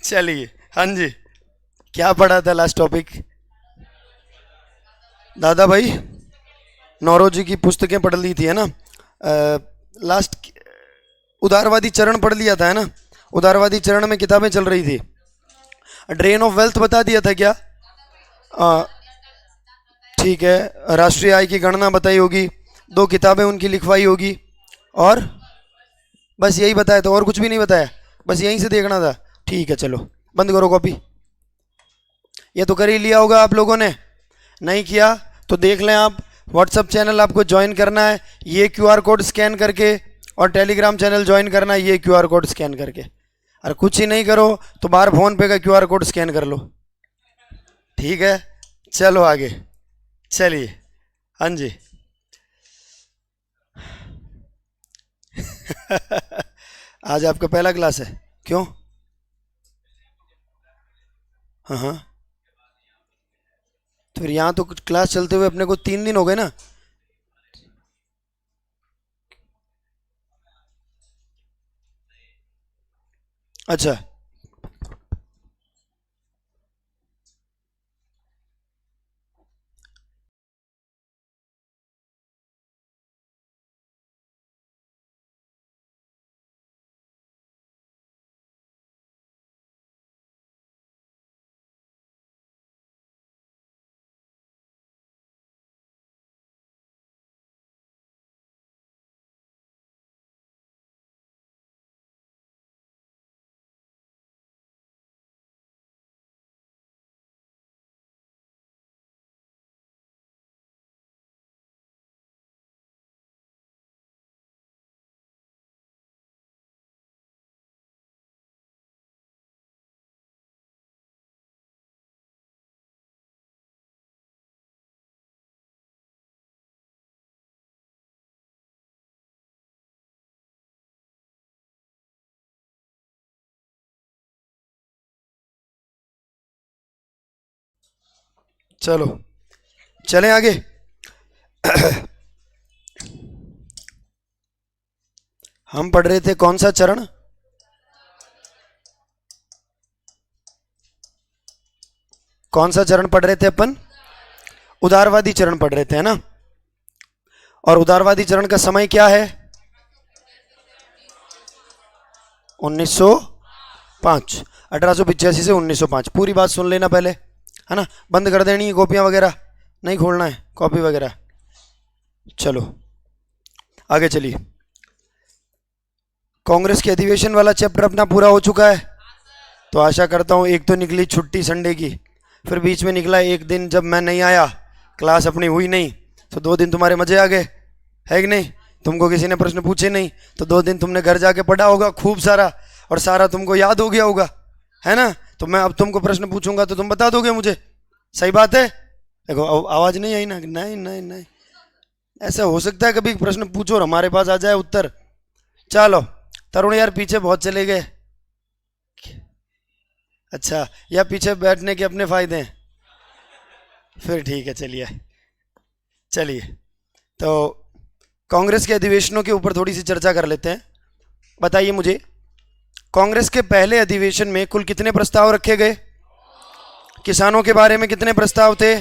चलिए, हाँ जी, क्या पढ़ा था लास्ट टॉपिक? दादा भाई नौरोजी की पुस्तकें पढ़ ली थी, है ना? लास्ट उदारवादी चरण पढ़ लिया था, है ना? उदारवादी चरण में किताबें चल रही थी। ड्रेन ऑफ वेल्थ बता दिया था क्या? आ, ठीक है, राष्ट्रीय आय की गणना बताई होगी, दो किताबें उनकी लिखवाई होगी, और बस यही बताया था, और कुछ भी नहीं बताया? बस यहीं से देखना था। ठीक है, चलो बंद करो कॉपी। ये तो कर ही लिया होगा आप लोगों ने, नहीं किया तो देख लें आप। व्हाट्सअप चैनल आपको ज्वाइन करना है ये क्यूआर कोड स्कैन करके, और टेलीग्राम चैनल ज्वाइन करना है ये क्यूआर कोड स्कैन करके। और कुछ ही नहीं करो तो बाहर फोन पे का क्यूआर कोड स्कैन कर लो। ठीक है, चलो आगे चलिए। हाँ जी। आज आपका पहला क्लास है, क्यों? हाँ हाँ, तो फिर यहाँ तो कुछ क्लास चलते हुए अपने को 3 दिन हो गए ना। अच्छा, चलो चलें आगे। हम पढ़ रहे थे कौन सा चरण? कौन सा चरण पढ़ रहे थे अपन? उदारवादी चरण पढ़ रहे थे, है ना? और उदारवादी चरण का समय क्या है? 1905। 1885 से 1905। पूरी बात सुन लेना पहले, है ना? बंद कर देनी है कॉपियां वगैरह, नहीं खोलना है कॉपी वगैरह। चलो आगे चलिए। कांग्रेस के अधिवेशन वाला चैप्टर अपना पूरा हो चुका है, तो आशा करता हूँ। एक तो निकली छुट्टी संडे की, फिर बीच में निकला एक दिन जब मैं नहीं आया, क्लास अपनी हुई नहीं, तो 2 दिन तुम्हारे मजे आ गए, है कि नहीं? तुमको किसी ने प्रश्न पूछे नहीं, तो 2 दिन तुमने घर जाके पढ़ा होगा खूब सारा, और सारा तुमको याद हो गया होगा, है ना? तो मैं अब तुमको प्रश्न पूछूंगा तो तुम बता दोगे मुझे, सही बात है? देखो आवाज नहीं आई ना? नहीं नहीं नहीं, ऐसा हो सकता है कभी प्रश्न पूछो और हमारे पास आ जाए उत्तर। चलो तरुण यार पीछे बहुत चले गए। अच्छा, या पीछे बैठने के अपने फायदे हैं? फिर ठीक है, चलिए चलिए। तो कांग्रेस के अधिवेशनों के ऊपर थोड़ी सी चर्चा कर लेते हैं। बताइए मुझे, कांग्रेस के पहले अधिवेशन में कुल कितने प्रस्ताव रखे गए? किसानों के बारे में कितने प्रस्ताव थे?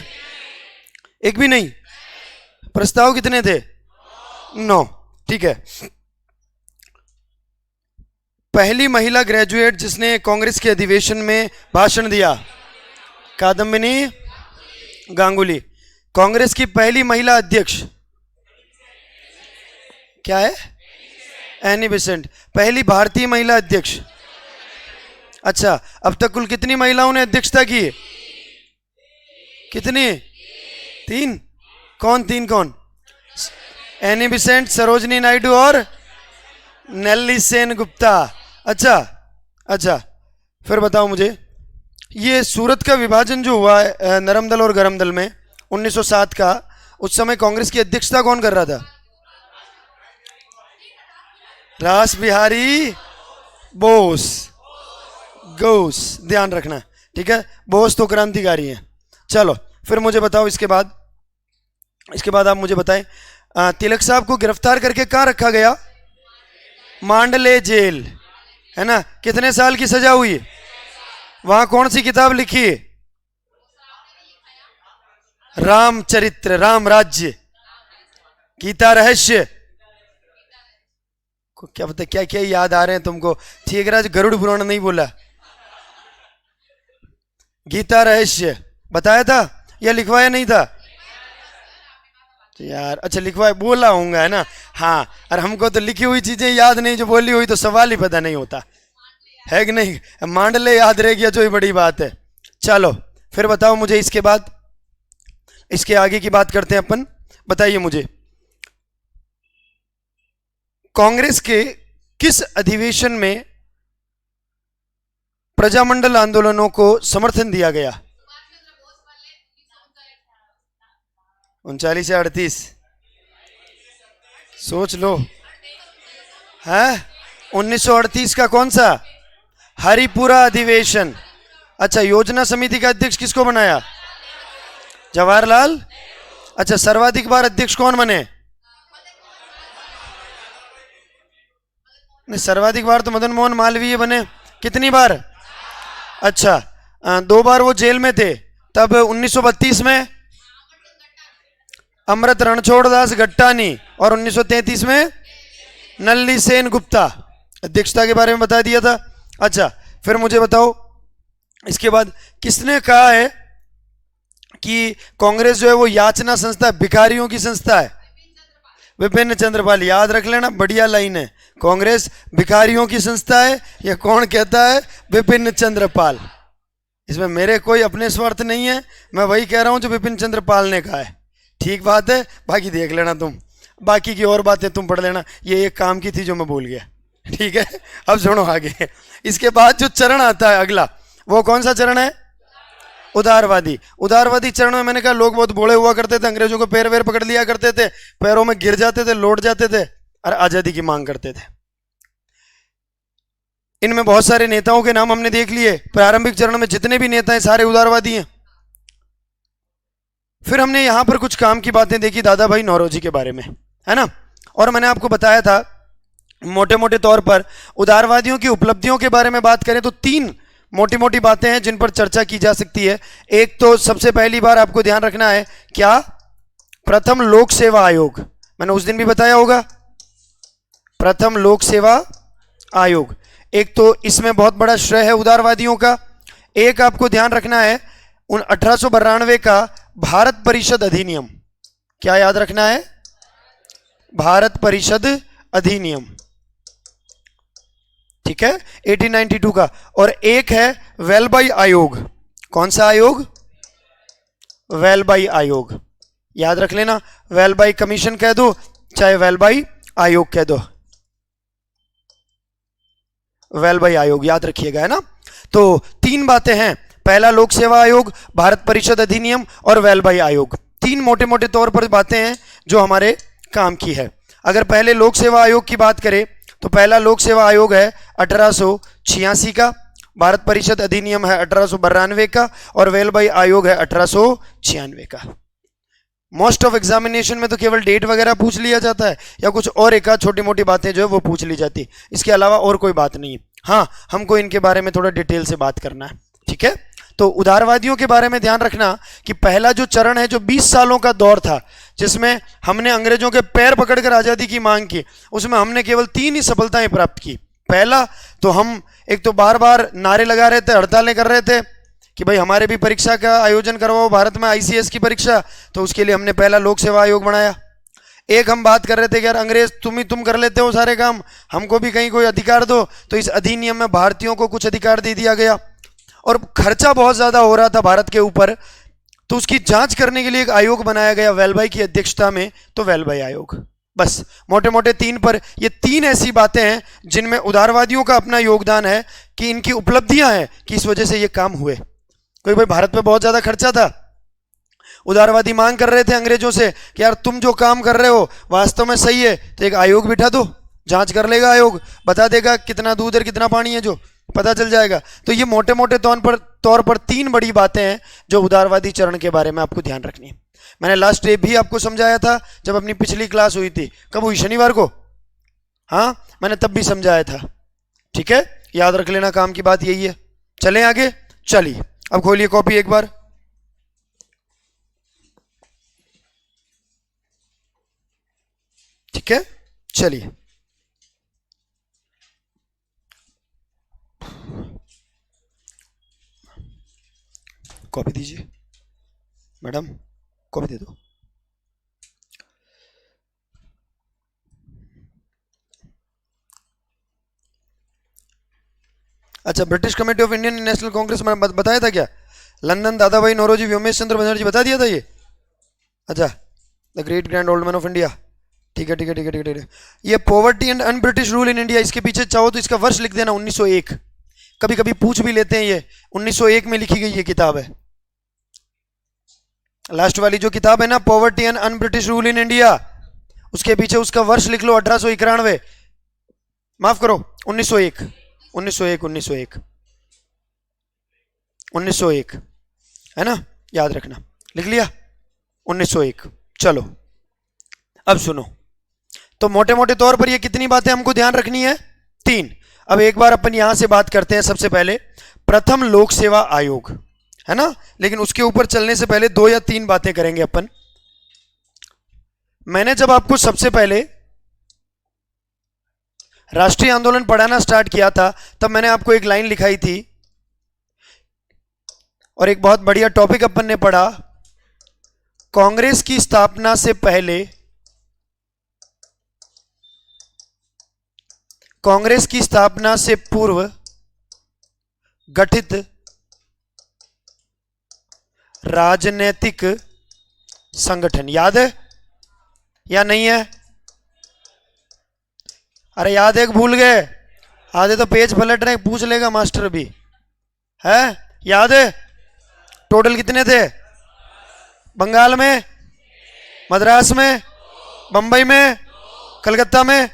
एक भी नहीं। प्रस्ताव कितने थे? 9। ठीक है। पहली महिला ग्रेजुएट जिसने कांग्रेस के अधिवेशन में भाषण दिया, कादम्बिनी गांगुली। कांग्रेस की पहली महिला अध्यक्ष क्या है? Annie Besant. पहली भारतीय महिला अध्यक्ष। अच्छा, अब तक कुल कितनी महिलाओं ने अध्यक्षता की? कितनी? 3। कौन 3? कौन? एनी बेसेंट, सरोजनी नायडू और नेल्ली सेन गुप्ता। अच्छा अच्छा, फिर बताओ मुझे, ये सूरत का विभाजन जो हुआ है नरम दल और गरम दल में 1907 का, उस समय कांग्रेस की अध्यक्षता कौन कर रहा था? रास बिहारी बोस। गोस, ध्यान रखना, ठीक है? बोस तो क्रांतिकारी हैं। चलो फिर मुझे बताओ, इसके बाद आप मुझे बताएं, तिलक साहब को गिरफ्तार करके कहाँ रखा गया? मांडले जेल, है ना? कितने साल की सजा हुई? वहां कौन सी किताब लिखी? रामचरित्र, राम राज्य, गीता रहस्य, क्या पता क्या क्या याद आ रहे हैं तुमको। ठीक राज, गरुड़ पुराण नहीं बोला, गीता रहस्य बताया था या लिखवाया नहीं था? तो यार अच्छा लिखवाया बोला होगा है ना। हाँ, और हमको तो लिखी हुई चीजें याद नहीं, जो बोली हुई तो सवाल ही पता नहीं होता है कि नहीं। मांडले याद रह गया जो ही बड़ी बात है। चलो फिर बताओ मुझे, इसके बाद इसके आगे की बात करते हैं अपन। बताइए मुझे, कांग्रेस के किस अधिवेशन में प्रजामंडल आंदोलनों को समर्थन दिया गया? 39 या 38? सोच लो। है 1938 का कौन सा? हरिपुरा अधिवेशन। अच्छा, योजना समिति का अध्यक्ष किसको बनाया? जवाहरलाल। अच्छा, सर्वाधिक बार अध्यक्ष कौन बने? नहीं, सर्वाधिक बार तो मदन मोहन मालवीय बने। कितनी बार? अच्छा, 2 बार वो जेल में थे। तब 1932 में अमृत रणछोड़ दास गट्टानी, और 1933 में नल्ली सेन गुप्ता। अध्यक्षता के बारे में बता दिया था। अच्छा, फिर मुझे बताओ इसके बाद किसने कहा है कि कांग्रेस जो है वो याचना संस्था, भिखारियों की संस्था है? विपिन चंद्रपाल। याद रख लेना, बढ़िया लाइन है। कांग्रेस भिखारियों की संस्था है, यह कौन कहता है? विपिन चंद्रपाल। इसमें मेरे कोई अपने स्वार्थ नहीं है, मैं वही कह रहा हूं जो विपिन चंद्रपाल ने कहा है। ठीक बात है, बाकी देख लेना तुम, बाकी की और बातें तुम पढ़ लेना। ये एक काम की थी जो मैं भूल गया। ठीक है, अब सुनो आगे। इसके बाद जो चरण आता है अगला, वो कौन सा चरण है? उदारवादी। उदारवादी चरण में मैंने कहा लोग बहुत बोले हुआ करते थे, अंग्रेजों को पैर वैर पकड़ लिया करते थे, पैरों में गिर जाते थे, लौट जाते थे और आजादी की मांग करते थे। इनमें बहुत सारे नेताओं के नाम हमने देख लिए। प्रारंभिक चरण में जितने भी नेता हैं सारे उदारवादी हैं। फिर हमने यहां पर कुछ काम की बातें देखी दादा भाई नौरोजी के बारे में, है ना। और मैंने आपको बताया था मोटे मोटे तौर पर उदारवादियों की उपलब्धियों के बारे में बात करें तो 3 मोटी मोटी बातें हैं जिन पर चर्चा की जा सकती है। एक तो सबसे पहली बार आपको ध्यान रखना है, क्या? प्रथम लोक सेवा आयोग। मैंने उस दिन भी बताया होगा, प्रथम लोक सेवा आयोग। एक तो इसमें बहुत बड़ा श्रेय है उदारवादियों का। एक आपको ध्यान रखना है 1892 का भारत परिषद अधिनियम। क्या याद रखना है? भारत परिषद अधिनियम, ठीक है, 1892 का। और एक है वेलबाई आयोग। कौन सा आयोग? वेलबाई आयोग। याद रख लेना, वेलबाई कमीशन कह दो चाहे वेलबाई आयोग कह दो, वेलबाई आयोग याद रखिएगा, है ना। तो 3 बातें हैं, पहला लोक सेवा आयोग, भारत परिषद अधिनियम और वेलबाई आयोग। 3 मोटे मोटे तौर पर बातें हैं जो हमारे काम की है। अगर पहले लोक सेवा आयोग की बात करें तो पहला लोक सेवा आयोग है 1886 का, भारत परिषद अधिनियम है 1892 का और वेलबाई आयोग है 1896 का। मोस्ट ऑफ एग्जामिनेशन में तो केवल डेट वगैरह पूछ लिया जाता है या कुछ और एक आध छोटी मोटी बातें जो है वो पूछ ली जाती है, इसके अलावा और कोई बात नहीं है। हाँ, हमको इनके बारे में थोड़ा डिटेल से बात करना है, ठीक है। तो उदारवादियों के बारे में ध्यान रखना कि पहला जो चरण है जो 20 सालों का दौर था जिसमें हमने अंग्रेजों के पैर पकड़कर आजादी की मांग की, उसमें हमने केवल 3 ही सफलताएं प्राप्त की। पहला तो हम एक तो बार बार नारे लगा रहे थे, हड़तालें कर रहे थे कि भाई हमारे भी परीक्षा का आयोजन करवाओ भारत में, आईसीएस की परीक्षा। तो उसके लिए हमने पहला लोक सेवा आयोग बनाया। एक हम बात कर रहे थे कि यार अंग्रेज तुम कर लेते हो सारे काम, हमको भी कहीं कोई अधिकार दो। तो इस अधिनियम में भारतीयों को कुछ अधिकार दे दिया गया और खर्चा बहुत ज्यादा हो रहा था भारत के ऊपर, तो उसकी जांच करने के लिए एक आयोग बनाया गया वेलबाई की अध्यक्षता में, तो वेलबाई आयोग। बस मोटे मोटे 3 पर, ये 3 ऐसी बातें हैं जिनमें उदारवादियों का अपना योगदान है कि इनकी उपलब्धियां हैं कि इस वजह से ये काम हुए। कोई भाई भारत पे बहुत ज्यादा खर्चा था, उदारवादी मांग कर रहे थे अंग्रेजों से कि यार तुम जो काम कर रहे हो वास्तव में सही है, तो एक आयोग बिठा दो, जांच कर लेगा आयोग, बता देगा कितना दूध और कितना पानी है, जो पता चल जाएगा। तो ये मोटे मोटे तौर पर 3 बड़ी बातें हैं जो उदारवादी चरण के बारे में आपको ध्यान रखनी है। मैंने लास्ट डे भी आपको समझाया था जब अपनी पिछली क्लास हुई थी, कब हुई? शनिवार को। हाँ, मैंने तब भी समझाया था, ठीक है, याद रख लेना, काम की बात यही है। चलें आगे, चलिए अब खोलिए कॉपी एक बार। ठीक है, चलिए कॉपी दीजिए मैडम, कॉपी दे दो। अच्छा, British committee of Indian national Congress में बताया था क्या? लंदन, दादा भाई नौरोजी, व्योमेश चंद्र बनर्जी, बता दिया था ये। अच्छा, the great grand old man of India. ठीक है ठीक है ठीक है ठीक है ठीक है। ये poverty and un British rule in India, इसके पीछे चाहो तो इसका वर्ष लिख देना 1901। कभी कभी पूछ भी लेते हैं, ये 1901 में लिखी गई ये किताब है। लास्ट वाली जो किताब है ना, poverty and un British rule in India, उसके पीछे उसका वर्ष लिख लो 1891, माफ करो 1901 1901 1901 1901 है ना, याद रखना, लिख लिया 1901। चलो अब सुनो, तो मोटे मोटे तौर पर ये कितनी बातें हमको ध्यान रखनी है? 3। अब एक बार अपन यहां से बात करते हैं। सबसे पहले प्रथम लोक सेवा आयोग है ना, लेकिन उसके ऊपर चलने से पहले 2 या 3 बातें करेंगे अपन। मैंने जब आपको सबसे पहले राष्ट्रीय आंदोलन पढ़ाना स्टार्ट किया था, तब मैंने आपको एक लाइन लिखाई थी और एक बहुत बढ़िया टॉपिक अपन ने पढ़ा, कांग्रेस की स्थापना से पहले, कांग्रेस की स्थापना से पूर्व गठित राजनीतिक संगठन। याद है या नहीं है? अरे याद है कि भूल गए? आधे तो पेज पलट रहे, पूछ लेगा मास्टर भी है। याद है? टोटल कितने थे? बंगाल में, मद्रास में, बंबई में, कलकत्ता में?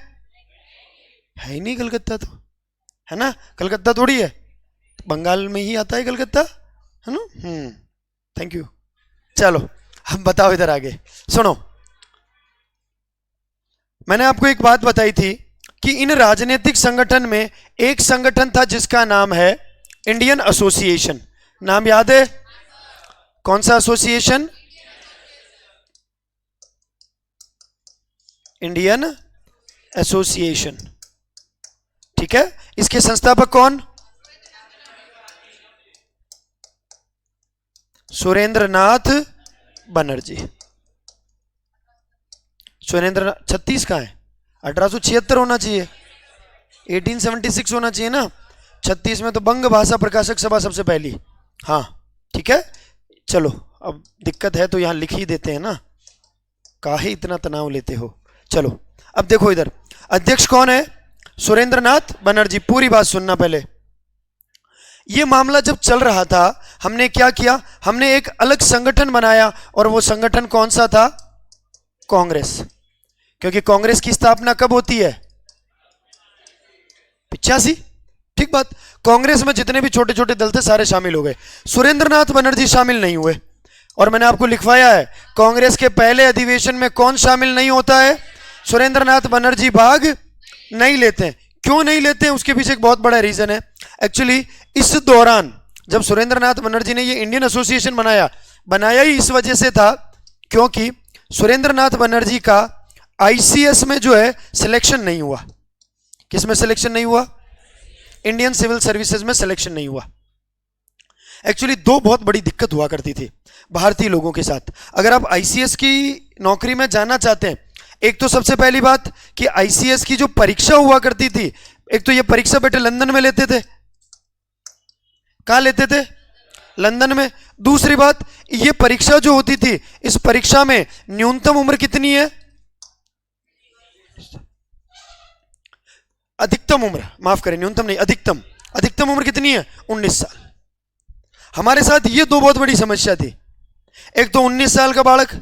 है ही नहीं कलकत्ता तो, है ना, कलकत्ता थोड़ी है, बंगाल में ही आता है कलकत्ता, है ना। Thank you. चलो अब बताओ इधर आगे सुनो। मैंने आपको एक बात बताई थी कि इन राजनीतिक संगठन में एक संगठन था जिसका नाम है इंडियन एसोसिएशन। नाम याद है? कौन सा एसोसिएशन? Indian association. ठीक है, इसके संस्थापक कौन? सुरेंद्रनाथ बनर्जी। सुरेंद्रनाथ 36 का है, 1876 होना चाहिए, 1876 होना चाहिए ना। 36 में तो बंग भाषा प्रकाशक सभा सबसे पहली। हाँ ठीक है, चलो अब दिक्कत है तो यहां लिख ही देते हैं ना, काहे इतना तनाव लेते हो। चलो अब देखो इधर, अध्यक्ष कौन है? सुरेंद्रनाथ बनर्जी। पूरी बात सुनना पहले। ये मामला जब चल रहा था, हमने क्या किया? हमने एक अलग संगठन बनाया, और वो संगठन कौन सा था? कांग्रेस। क्योंकि कांग्रेस की स्थापना कब होती है? 85। ठीक बात। कांग्रेस में जितने भी छोटे छोटे दल थे सारे शामिल हो गए, सुरेंद्रनाथ बनर्जी शामिल नहीं हुए। और मैंने आपको लिखवाया है, कांग्रेस के पहले अधिवेशन में कौन शामिल नहीं होता है? सुरेंद्रनाथ बनर्जी भाग नहीं लेते हैं। क्यों नहीं लेते हैं? उसके पीछे एक बहुत बड़ा रीजन है। एक्चुअली इस दौरान जब सुरेंद्रनाथ बनर्जी ने ये इंडियन एसोसिएशन बनाया ही इस वजह से था क्योंकि सुरेंद्रनाथ बनर्जी का आईसीएस में जो है सिलेक्शन नहीं हुआ। किस में सिलेक्शन नहीं हुआ? इंडियन सिविल सर्विसेज में सिलेक्शन नहीं हुआ। एक्चुअली 2 बहुत बड़ी दिक्कत हुआ करती थी भारतीय लोगों के साथ अगर आप आईसीएस की नौकरी में जाना चाहते हैं। एक तो सबसे पहली बात कि आईसीएस की जो परीक्षा हुआ करती थी, एक तो ये परीक्षा बेटे लंदन में लेते थे। कहां लेते थे? लंदन में। दूसरी बात, ये परीक्षा जो होती थी, इस परीक्षा में न्यूनतम उम्र कितनी है? अधिकतम उम्र, माफ करें, न्यूनतम नहीं, अधिकतम उम्र कितनी है? 19 साल। हमारे साथ ये 2 बहुत बड़ी समस्या थी। एक तो 19 साल का बालक,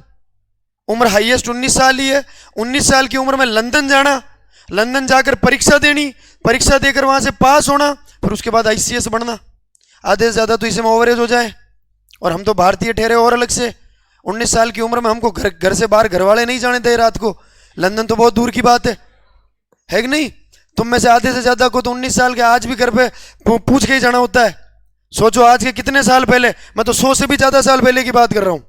उम्र हाईएस्ट 19 साल ही है। 19 साल की उम्र में लंदन जाना, लंदन जाकर परीक्षा देनी, परीक्षा देकर वहां से पास होना, फिर उसके बाद आईसीएस बनना। आधे से ज्यादा तो इसे में ओवरेज हो जाए, और हम तो भारतीय ठहरे और अलग से। 19 साल की उम्र में हमको घर से बाहर घर वाले नहीं जाने दे रात को। लंदन तो बहुत दूर की बात है कि नहीं? तुम में से आधे से ज्यादा को तो 19 साल के आज भी घर पे पूछ के ही जाना होता है। सोचो आज के कितने साल पहले, मैं तो 100 से भी ज्यादा साल पहले की बात कर रहा हूं।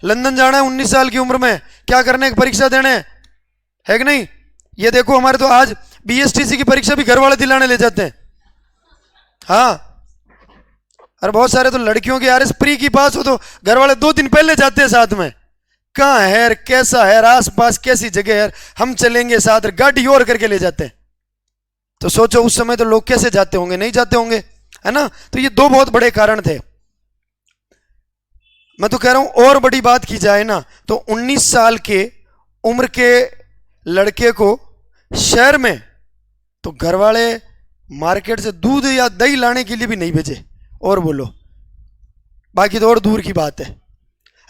लंदन जाना है 19 साल की उम्र में, क्या करने की परीक्षा देने, है कि नहीं। ये देखो हमारे तो आज बीएसटीसी की परीक्षा भी घर वाले दिलाने ले जाते हैं। हाँ, और बहुत सारे तो लड़कियों के आरएस प्री की पास हो तो घर वाले 2 दिन पहले जाते हैं साथ में। कहाँ है, कैसा है, आस पास कैसी जगह है, हम चलेंगे साथ, गाड़ी और करके ले जाते हैं। तो सोचो उस समय तो लोग कैसे जाते होंगे, नहीं जाते होंगे, है ना। तो ये 2 बहुत बड़े कारण थे। मैं तो कह रहा हूं और बड़ी बात की जाए ना तो 19 साल के उम्र के लड़के को शहर में तो घर वाले मार्केट से दूध या दही लाने के लिए भी नहीं भेजे, और बोलो बाकी तो और दूर की बात है।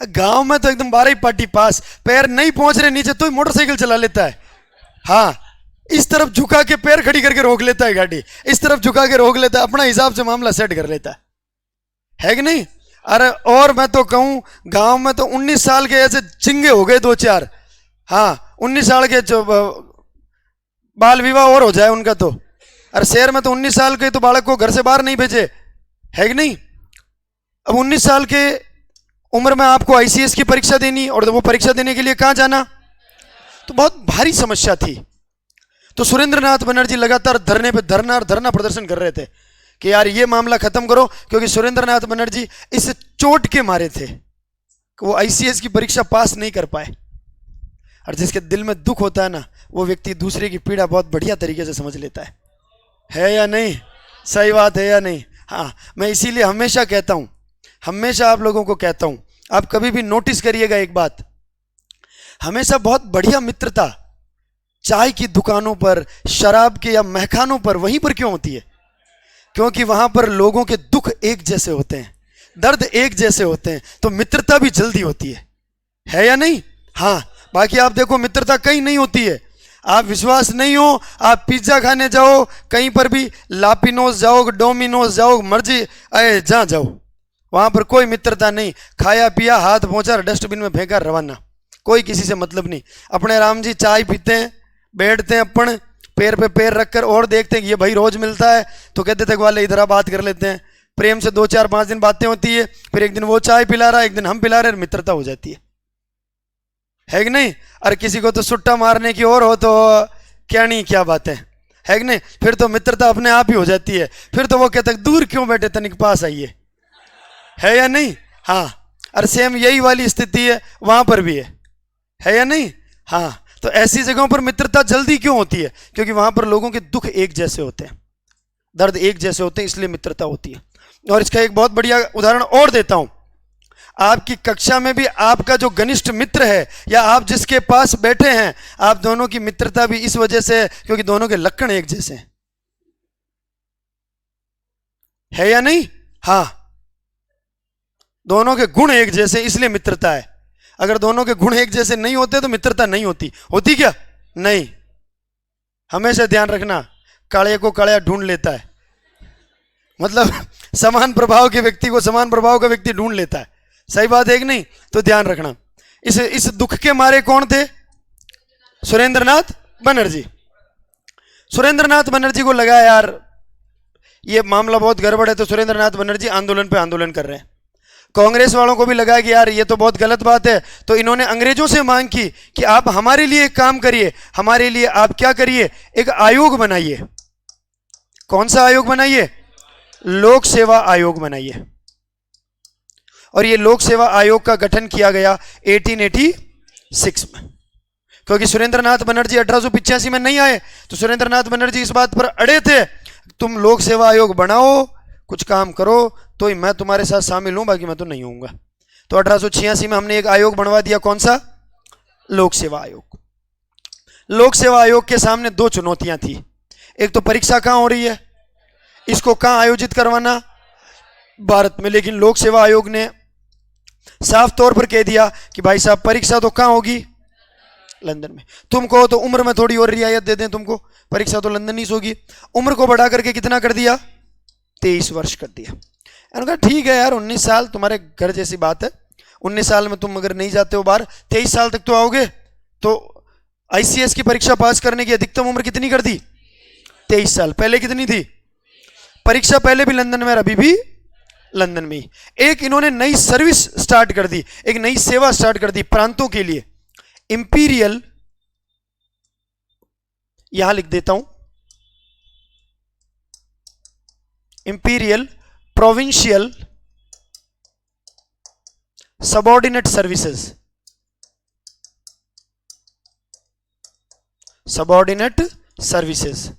गांव में तो एकदम 12 पार्टी पास, पैर नहीं पहुंच रहे नीचे तो मोटरसाइकिल चला लेता है। हाँ, इस तरफ झुका के पैर खड़ी करके रोक लेता है गाड़ी, इस तरफ झुका के रोक लेता है, अपना हिसाब से मामला सेट कर लेता है कि नहीं। अरे और मैं तो कहूं गांव में तो 19 साल के ऐसे चिंगे हो गए 2-4। हाँ, 19 साल के जो बाल विवाह और हो जाए उनका तो। अरे शहर में तो 19 साल के तो बालक को घर से बाहर नहीं भेजे, है कि नहीं। अब 19 साल के उम्र में आपको आईसीएस की परीक्षा देनी, और वो परीक्षा देने के लिए कहां जाना, तो बहुत भारी समस्या थी। तो सुरेंद्र नाथ बनर्जी लगातार धरने पे धरना प्रदर्शन कर रहे थे कि यार ये मामला खत्म करो, क्योंकि सुरेंद्र नाथ बनर्जी इस चोट के मारे थे कि वो आईसीएस की परीक्षा पास नहीं कर पाए। और जिसके दिल में दुख होता है ना, वो व्यक्ति दूसरे की पीड़ा बहुत बढ़िया तरीके से समझ लेता है या नहीं। सही बात है या नहीं। हाँ, मैं इसीलिए हमेशा कहता हूं, हमेशा आप लोगों को कहता हूं, आप कभी भी नोटिस करिएगा एक बात, हमेशा बहुत बढ़िया मित्रता चाय की दुकानों पर, शराब के या महखानों पर, वहीं पर क्यों होती है, क्योंकि वहां पर लोगों के दुख एक जैसे होते हैं, दर्द एक जैसे होते हैं, तो मित्रता भी जल्दी होती है या नहीं। हाँ, बाकी आप देखो मित्रता कहीं नहीं होती है। आप विश्वास नहीं हो, आप पिज्जा खाने जाओ, कहीं पर भी लापिनोस जाओ, डोमिनोस जाओ, मर्जी आए जहां जाओ, वहां पर कोई मित्रता नहीं। खाया पिया, हाथ पहुंचा, डस्टबिन में फेंका, रवाना, कोई किसी से मतलब नहीं। अपने राम जी चाय पीते हैं, बैठते हैं अपन पैर पे पैर रखकर, और देखते हैं कि ये भाई रोज मिलता है तो कहते थे वाले इधर बात कर लेते हैं, प्रेम से 2-4-5 दिन बातें होती है, फिर एक दिन वो चाय पिला रहा है, एक दिन हम पिला रहे हैं, मित्रता हो जाती है कि नहीं। और किसी को तो सुट्टा मारने की और हो तो क्या नहीं क्या बात है कि नहीं, फिर तो मित्रता अपने आप ही हो जाती है। फिर तो वो कहते हैं दूर क्यों बैठे, तनिक पास आइए, है या नहीं। हाँ, और सेम यही वाली स्थिति है वहां पर भी है या नहीं। हाँ, तो ऐसी जगहों पर मित्रता जल्दी क्यों होती है, क्योंकि वहां पर लोगों के दुख एक जैसे होते हैं, दर्द एक जैसे होते हैं, इसलिए मित्रता होती है। और इसका एक बहुत बढ़िया उदाहरण और देता हूं। आपकी कक्षा में भी आपका जो घनिष्ठ मित्र है या आप जिसके पास बैठे हैं, आप दोनों की मित्रता भी इस वजह से क्योंकि दोनों के लक्षण एक जैसे हैं, है या नहीं। हाँ, दोनों के गुण एक जैसे, इसलिए मित्रता है। अगर दोनों के गुण एक जैसे नहीं होते तो मित्रता नहीं होती। होती क्या नहीं। हमेशा ध्यान रखना, काले को कालिया ढूंढ लेता है, मतलब समान प्रभाव के व्यक्ति को समान प्रभाव का व्यक्ति ढूंढ लेता है। सही बात है कि नहीं। तो ध्यान रखना। इस दुख के मारे कौन थे, सुरेंद्र नाथ बनर्जी। सुरेंद्र नाथ बनर्जी को लगा यार ये मामला बहुत गड़बड़ है, तो सुरेंद्र नाथ बनर्जी आंदोलन पे आंदोलन कर रहे हैं। कांग्रेस वालों को भी लगा कि यार ये तो बहुत गलत बात है, तो इन्होंने अंग्रेजों से मांग की कि आप हमारे लिए एक काम करिए, हमारे लिए आप क्या करिए, एक आयोग बनाइए। कौन सा आयोग बनाइए, लोक सेवा आयोग बनाइए। और ये लोक सेवा आयोग का गठन किया गया 1886 में, क्योंकि सुरेंद्र नाथ बनर्जी 1885 में नहीं आए, तो सुरेंद्र नाथ बनर्जी इस बात पर अड़े थे तुम लोक सेवा आयोग बनाओ, कुछ काम करो, तो ही मैं तुम्हारे साथ शामिल हूं, बाकी मैं तो नहीं होऊंगा। तो 1886 में हमने एक आयोग बनवा दिया, कौन सा, लोक सेवा आयोग। लोक सेवा आयोग के सामने 2 चुनौतियां थी। एक तो परीक्षा कहां हो रही है, इसको कहां आयोजित करवाना, भारत में। लेकिन लोक सेवा आयोग ने साफ तौर पर कह दिया कि भाई साहब परीक्षा तो कहां होगी, लंदन में। तुम कहो तो उम्र में थोड़ी और रियायत दे दें तुमको, परीक्षा तो लंदन ही होगी। उम्र को बढ़ा करके कितना कर दिया, 23 वर्ष कर दिया। मैंने कहा ठीक है यार, 19 साल तुम्हारे घर जैसी बात है, 19 साल में तुम अगर नहीं जाते हो बाहर, 23 साल तक तो आओगे। तो आईसीएस की परीक्षा पास करने की अधिकतम उम्र कितनी कर दी, 23 साल। पहले कितनी थी, परीक्षा पहले भी लंदन में और अभी भी लंदन में ही। एक इन्होंने नई सर्विस स्टार्ट कर दी, एक नई सेवा स्टार्ट कर दी प्रांतों के लिए। इंपीरियल, यहां लिख देता हूं, imperial provincial subordinate services, subordinate services,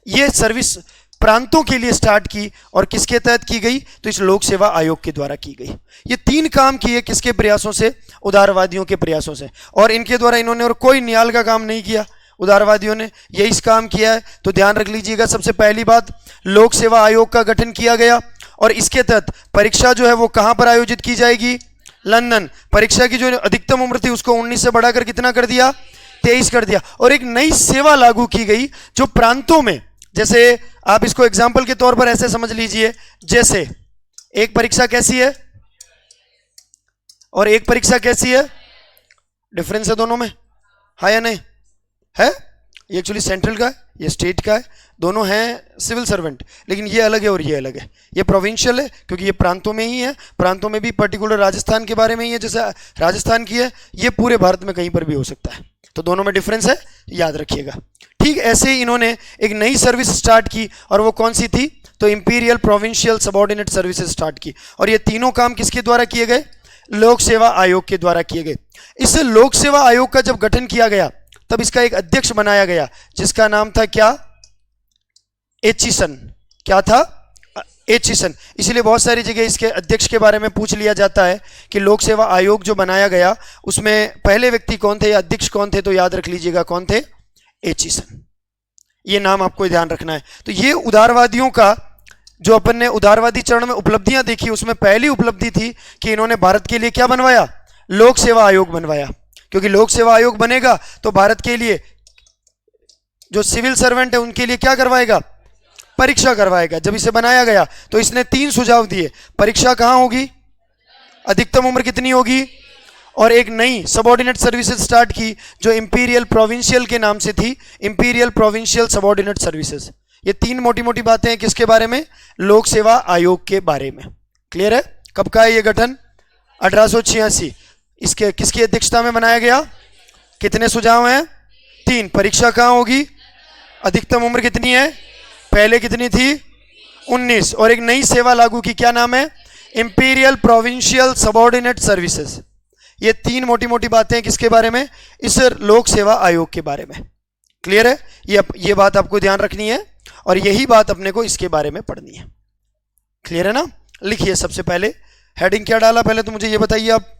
ये सर्विस प्रांतों के लिए स्टार्ट की और किसके तहत की गई? तो इस लोक सेवा आयोग के द्वारा की गई। ये 3 काम किए किसके प्रयासों से? उदारवादियों के प्रयासों से। और इनके द्वारा इन्होंने और कोई नियाल का काम नहीं किया, उदारवादियों ने यही इस काम किया है। तो ध्यान रख लीजिएगा, सबसे पहली बात, लोक सेवा आयोग का गठन किया गया और इसके तहत परीक्षा जो है वो कहां पर आयोजित की जाएगी? लंदन। परीक्षा की जो अधिकतम उम्र थी उसको 19 से बढ़ाकर कितना कर दिया? 23 कर दिया। और एक नई सेवा लागू की गई जो प्रांतों में, जैसे आप इसको एग्जाम्पल के तौर पर ऐसे समझ लीजिए, जैसे एक परीक्षा कैसी है और एक परीक्षा कैसी है? डिफरेंस है दोनों में, है या नहीं है? ये एक्चुअली सेंट्रल का है, ये स्टेट का है, दोनों हैं सिविल सर्वेंट, लेकिन ये अलग है और ये अलग है। ये प्रोविंशियल है क्योंकि ये प्रांतों में ही है, प्रांतों में भी पर्टिकुलर राजस्थान के बारे में ही है, जैसे राजस्थान की है, ये पूरे भारत में कहीं पर भी हो सकता है। तो दोनों में डिफरेंस है, याद रखिएगा। ठीक ऐसे ही इन्होंने एक नई सर्विस स्टार्ट की और वो कौन सी थी? तो imperial provincial subordinate services start की। और ये तीनों काम किसके द्वारा किए गए? लोक सेवा आयोग के द्वारा किए गए। इस लोक सेवा आयोग का जब गठन किया गया तब इसका एक अध्यक्ष बनाया गया जिसका नाम था क्या? एचिसन। क्या था? एचिसन। इसलिए बहुत सारी जगह इसके अध्यक्ष के बारे में पूछ लिया जाता है कि लोक सेवा आयोग जो बनाया गया उसमें पहले व्यक्ति कौन थे या अध्यक्ष कौन थे? तो याद रख लीजिएगा कौन थे? एचिसन। ये नाम आपको ध्यान रखना है। तो ये उदारवादियों का, जो अपन ने उदारवादी चरण में उपलब्धियां देखी, उसमें पहली उपलब्धि थी कि इन्होंने भारत के लिए क्या बनवाया? लोक सेवा आयोग बनवाया। क्योंकि लोक सेवा आयोग बनेगा तो भारत के लिए जो सिविल सर्वेंट है उनके लिए क्या करवाएगा? परीक्षा करवाएगा। जब इसे बनाया गया तो इसने 3 सुझाव दिए। परीक्षा कहां होगी? अधिकतम उम्र कितनी होगी? और एक नई सबऑर्डिनेट सर्विसेज स्टार्ट की जो इंपीरियल प्रोविंशियल के नाम से थी, इंपीरियल प्रोविंशियल सबऑर्डिनेट सर्विसेज। ये 3 मोटी मोटी बातें हैं किसके बारे में? लोक सेवा आयोग के बारे में। क्लियर है? कब का है ये गठन? 1886। इसके किसकी अध्यक्षता में बनाया गया? कितने सुझाव हैं? 3। परीक्षा कहां होगी? अधिकतम उम्र कितनी है? पहले कितनी थी? 19। और एक नई सेवा लागू की, क्या नाम है? Imperial provincial subordinate services. ये 3 मोटी मोटी बातें हैं किसके बारे में? इस लोक सेवा आयोग के बारे में। क्लियर है? ये बात आपको ध्यान रखनी है और यही बात अपने को इसके बारे में पढ़नी है। क्लियर है ना? लिखिए सबसे पहले हेडिंग क्या डाला, पहले तो मुझे ये बताइए आप।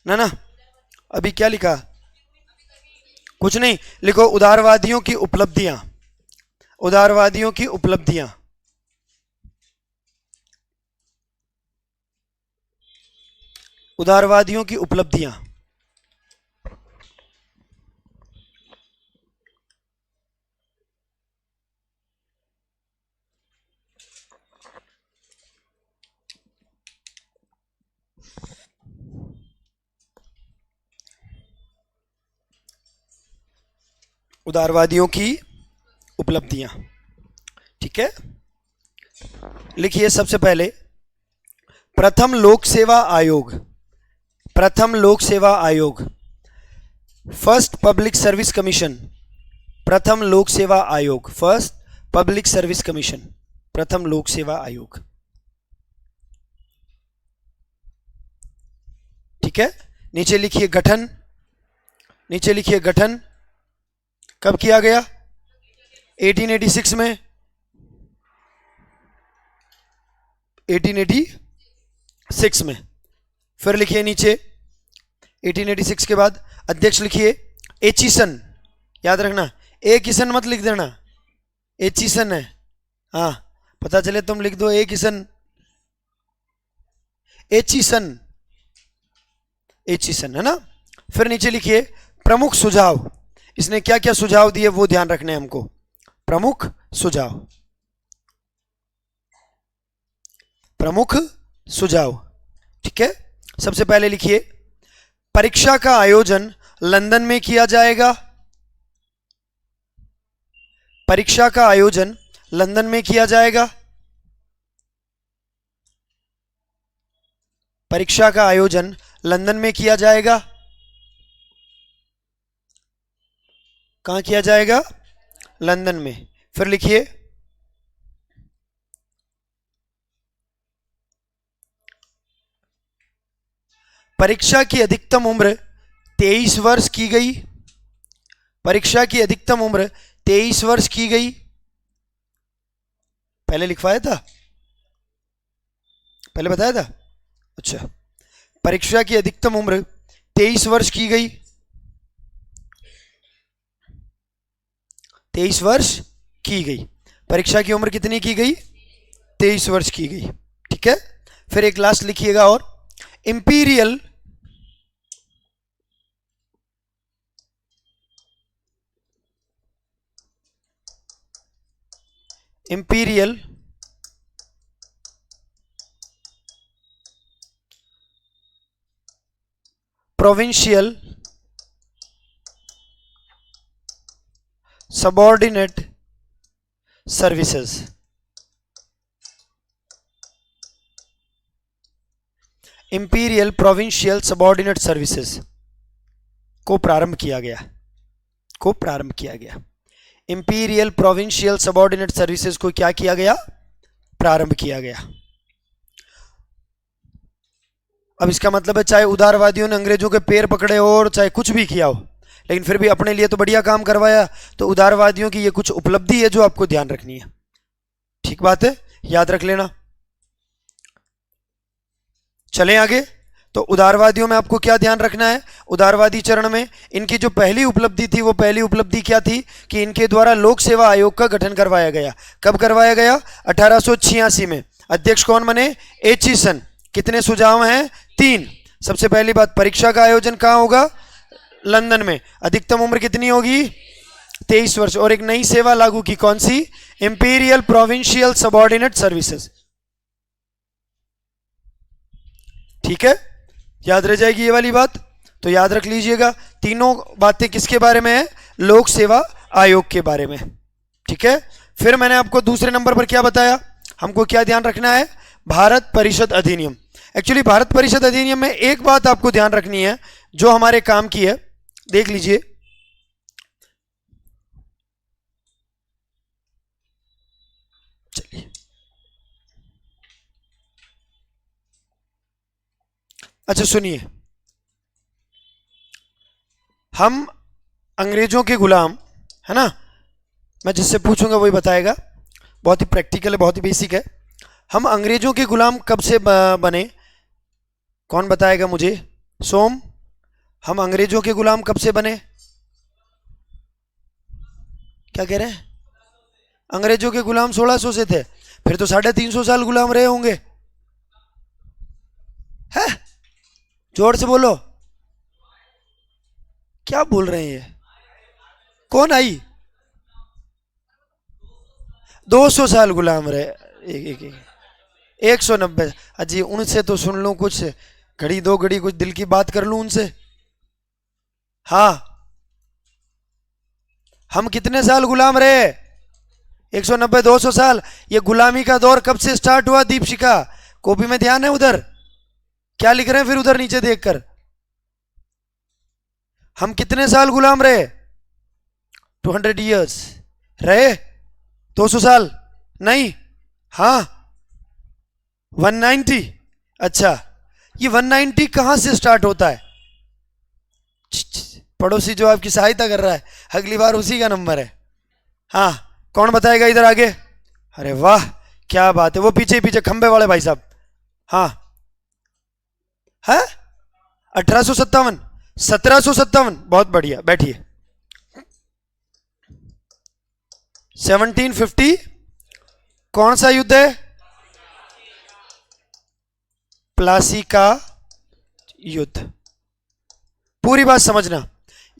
ना अभी क्या लिखा? कुछ नहीं, लिखो उदारवादियों की उपलब्धियां। उदारवादियों की उपलब्धियां। उदारवादियों की उपलब्धियां। उदारवादियों की उपलब्धियां। ठीक है, लिखिए सबसे पहले प्रथम लोक सेवा आयोग। प्रथम लोक सेवा आयोग, फर्स्ट पब्लिक सर्विस कमीशन। प्रथम लोक सेवा आयोग, फर्स्ट पब्लिक सर्विस कमीशन, प्रथम लोक सेवा आयोग। ठीक है, नीचे लिखिए गठन। नीचे लिखिए गठन कब किया गया? 1886 में। 1886 में। फिर लिखिए नीचे 1886 के बाद अध्यक्ष लिखिए एचिसन। याद रखना, ए किसन मत लिख देना, एचिसन है। हाँ, पता चले तुम लिख दो ए किसन। एचिसन, एचिसन है ना। फिर नीचे लिखिए प्रमुख सुझाव। इसने क्या क्या सुझाव दिए वो ध्यान रखने हमको। प्रमुख सुझाव, प्रमुख सुझाव। ठीक है, सबसे पहले लिखिए परीक्षा का आयोजन लंदन में किया जाएगा। परीक्षा का आयोजन लंदन में किया जाएगा। परीक्षा का आयोजन लंदन में किया जाएगा। कहां किया जाएगा? लंदन में। फिर लिखिए, परीक्षा की अधिकतम उम्र 23 वर्ष की गई। परीक्षा की अधिकतम उम्र 23 वर्ष की गई। पहले लिखवाया था, पहले बताया था। अच्छा, परीक्षा की अधिकतम उम्र 23 वर्ष की गई। 23 वर्ष की गई। परीक्षा की उम्र कितनी की गई? 23 वर्ष की गई। ठीक है। फिर एक लास्ट लिखिएगा, और imperial imperial provincial subordinate services imperial provincial subordinate services को प्रारंभ किया गया। इंपीरियल प्रोविंशियल सबऑर्डिनेट सर्विसेज को क्या किया गया? प्रारंभ किया गया। अब इसका मतलब है चाहे उदारवादियों ने अंग्रेजों के पैर पकड़े हो और चाहे कुछ भी किया हो, लेकिन फिर भी अपने लिए तो बढ़िया काम करवाया। तो उदारवादियों की ये कुछ उपलब्धि है जो आपको ध्यान रखनी है। ठीक बात है, याद रख लेना। चलें आगे। तो उदारवादियों में आपको क्या ध्यान रखना है? उदारवादी चरण में इनकी जो पहली उपलब्धि थी, वो पहली उपलब्धि क्या थी कि इनके द्वारा लोक सेवा आयोग का गठन करवाया गया। कब करवाया गया? 1886 में। अध्यक्ष कौन बने? एचिसन। कितने सुझाव हैं? 3। सबसे पहली बात, परीक्षा का आयोजन कहां होगा? लंदन में। अधिकतम उम्र कितनी होगी? 23 वर्ष। और एक नई सेवा लागू की, कौन सी? Imperial provincial subordinate services. ठीक है, याद रह जाएगी ये वाली बात, तो याद रख लीजिएगा। तीनों बातें किसके बारे में है? लोक सेवा आयोग के बारे में। ठीक है। फिर मैंने आपको दूसरे नंबर पर क्या बताया? हमको क्या ध्यान रखना है? भारत परिषद अधिनियम। एक्चुअली भारत परिषद अधिनियम में एक बात आपको ध्यान रखनी है जो हमारे काम की है, देख लीजिए। चलिए, अच्छा सुनिए, हम अंग्रेजों के गुलाम, है ना? मैं जिससे पूछूंगा वही बताएगा। बहुत ही प्रैक्टिकल है, बहुत ही बेसिक है। हम अंग्रेजों के गुलाम कब से बने? कौन बताएगा मुझे? सोम, हम अंग्रेजों के गुलाम कब से बने? क्या कह रहे हैं? अंग्रेजों के गुलाम 1600 से थे। फिर तो 350 साल गुलाम रहे होंगे। है? जोर से बोलो, क्या बोल रहे हैं ये? कौन आई? 200 साल गुलाम रहे। 190। अजी उनसे तो सुन लूं कुछ, घड़ी दो घड़ी कुछ दिल की बात कर लूं उनसे। हाँ, हम कितने साल गुलाम रहे? 190, 200 साल। ये गुलामी का दौर कब से स्टार्ट हुआ? दीपशिखा, कॉपी में ध्यान है? उधर क्या लिख रहे हैं? फिर उधर नीचे देखकर, हम कितने साल गुलाम रहे? 200 ईयर्स रहे। 200 साल नहीं, हाँ 190। अच्छा, ये 190 कहां से स्टार्ट होता है? पड़ोसी जो आपकी सहायता कर रहा है, अगली बार उसी का नंबर है। हाँ, कौन बताएगा इधर आगे? अरे वाह, क्या बात है। वो पीछे पीछे खंबे वाले भाई साहब। हाँ है 1857, 1757। बहुत बढ़िया, बैठिए। 1750 कौन सा युद्ध है? प्लासी का युद्ध। पूरी बात समझना।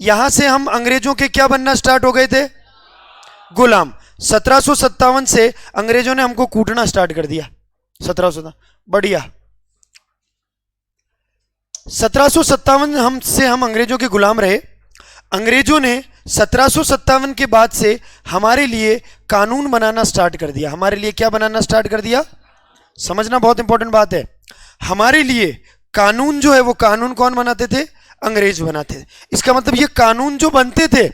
यहां से हम अंग्रेजों के क्या बनना स्टार्ट हो गए थे? गुलाम। 1757 से अंग्रेजों ने हमको कूटना स्टार्ट कर दिया। 1700, बढ़िया। 1757 हम अंग्रेजों के गुलाम रहे। अंग्रेजों ने 1757 के बाद से हमारे लिए कानून बनाना स्टार्ट कर दिया। हमारे लिए क्या बनाना स्टार्ट कर दिया? समझना बहुत इंपॉर्टेंट बात है। हमारे लिए कानून जो है वो कानून कौन बनाते थे? अंग्रेज बनाते थे। इसका मतलब ये कानून जो बनते थे,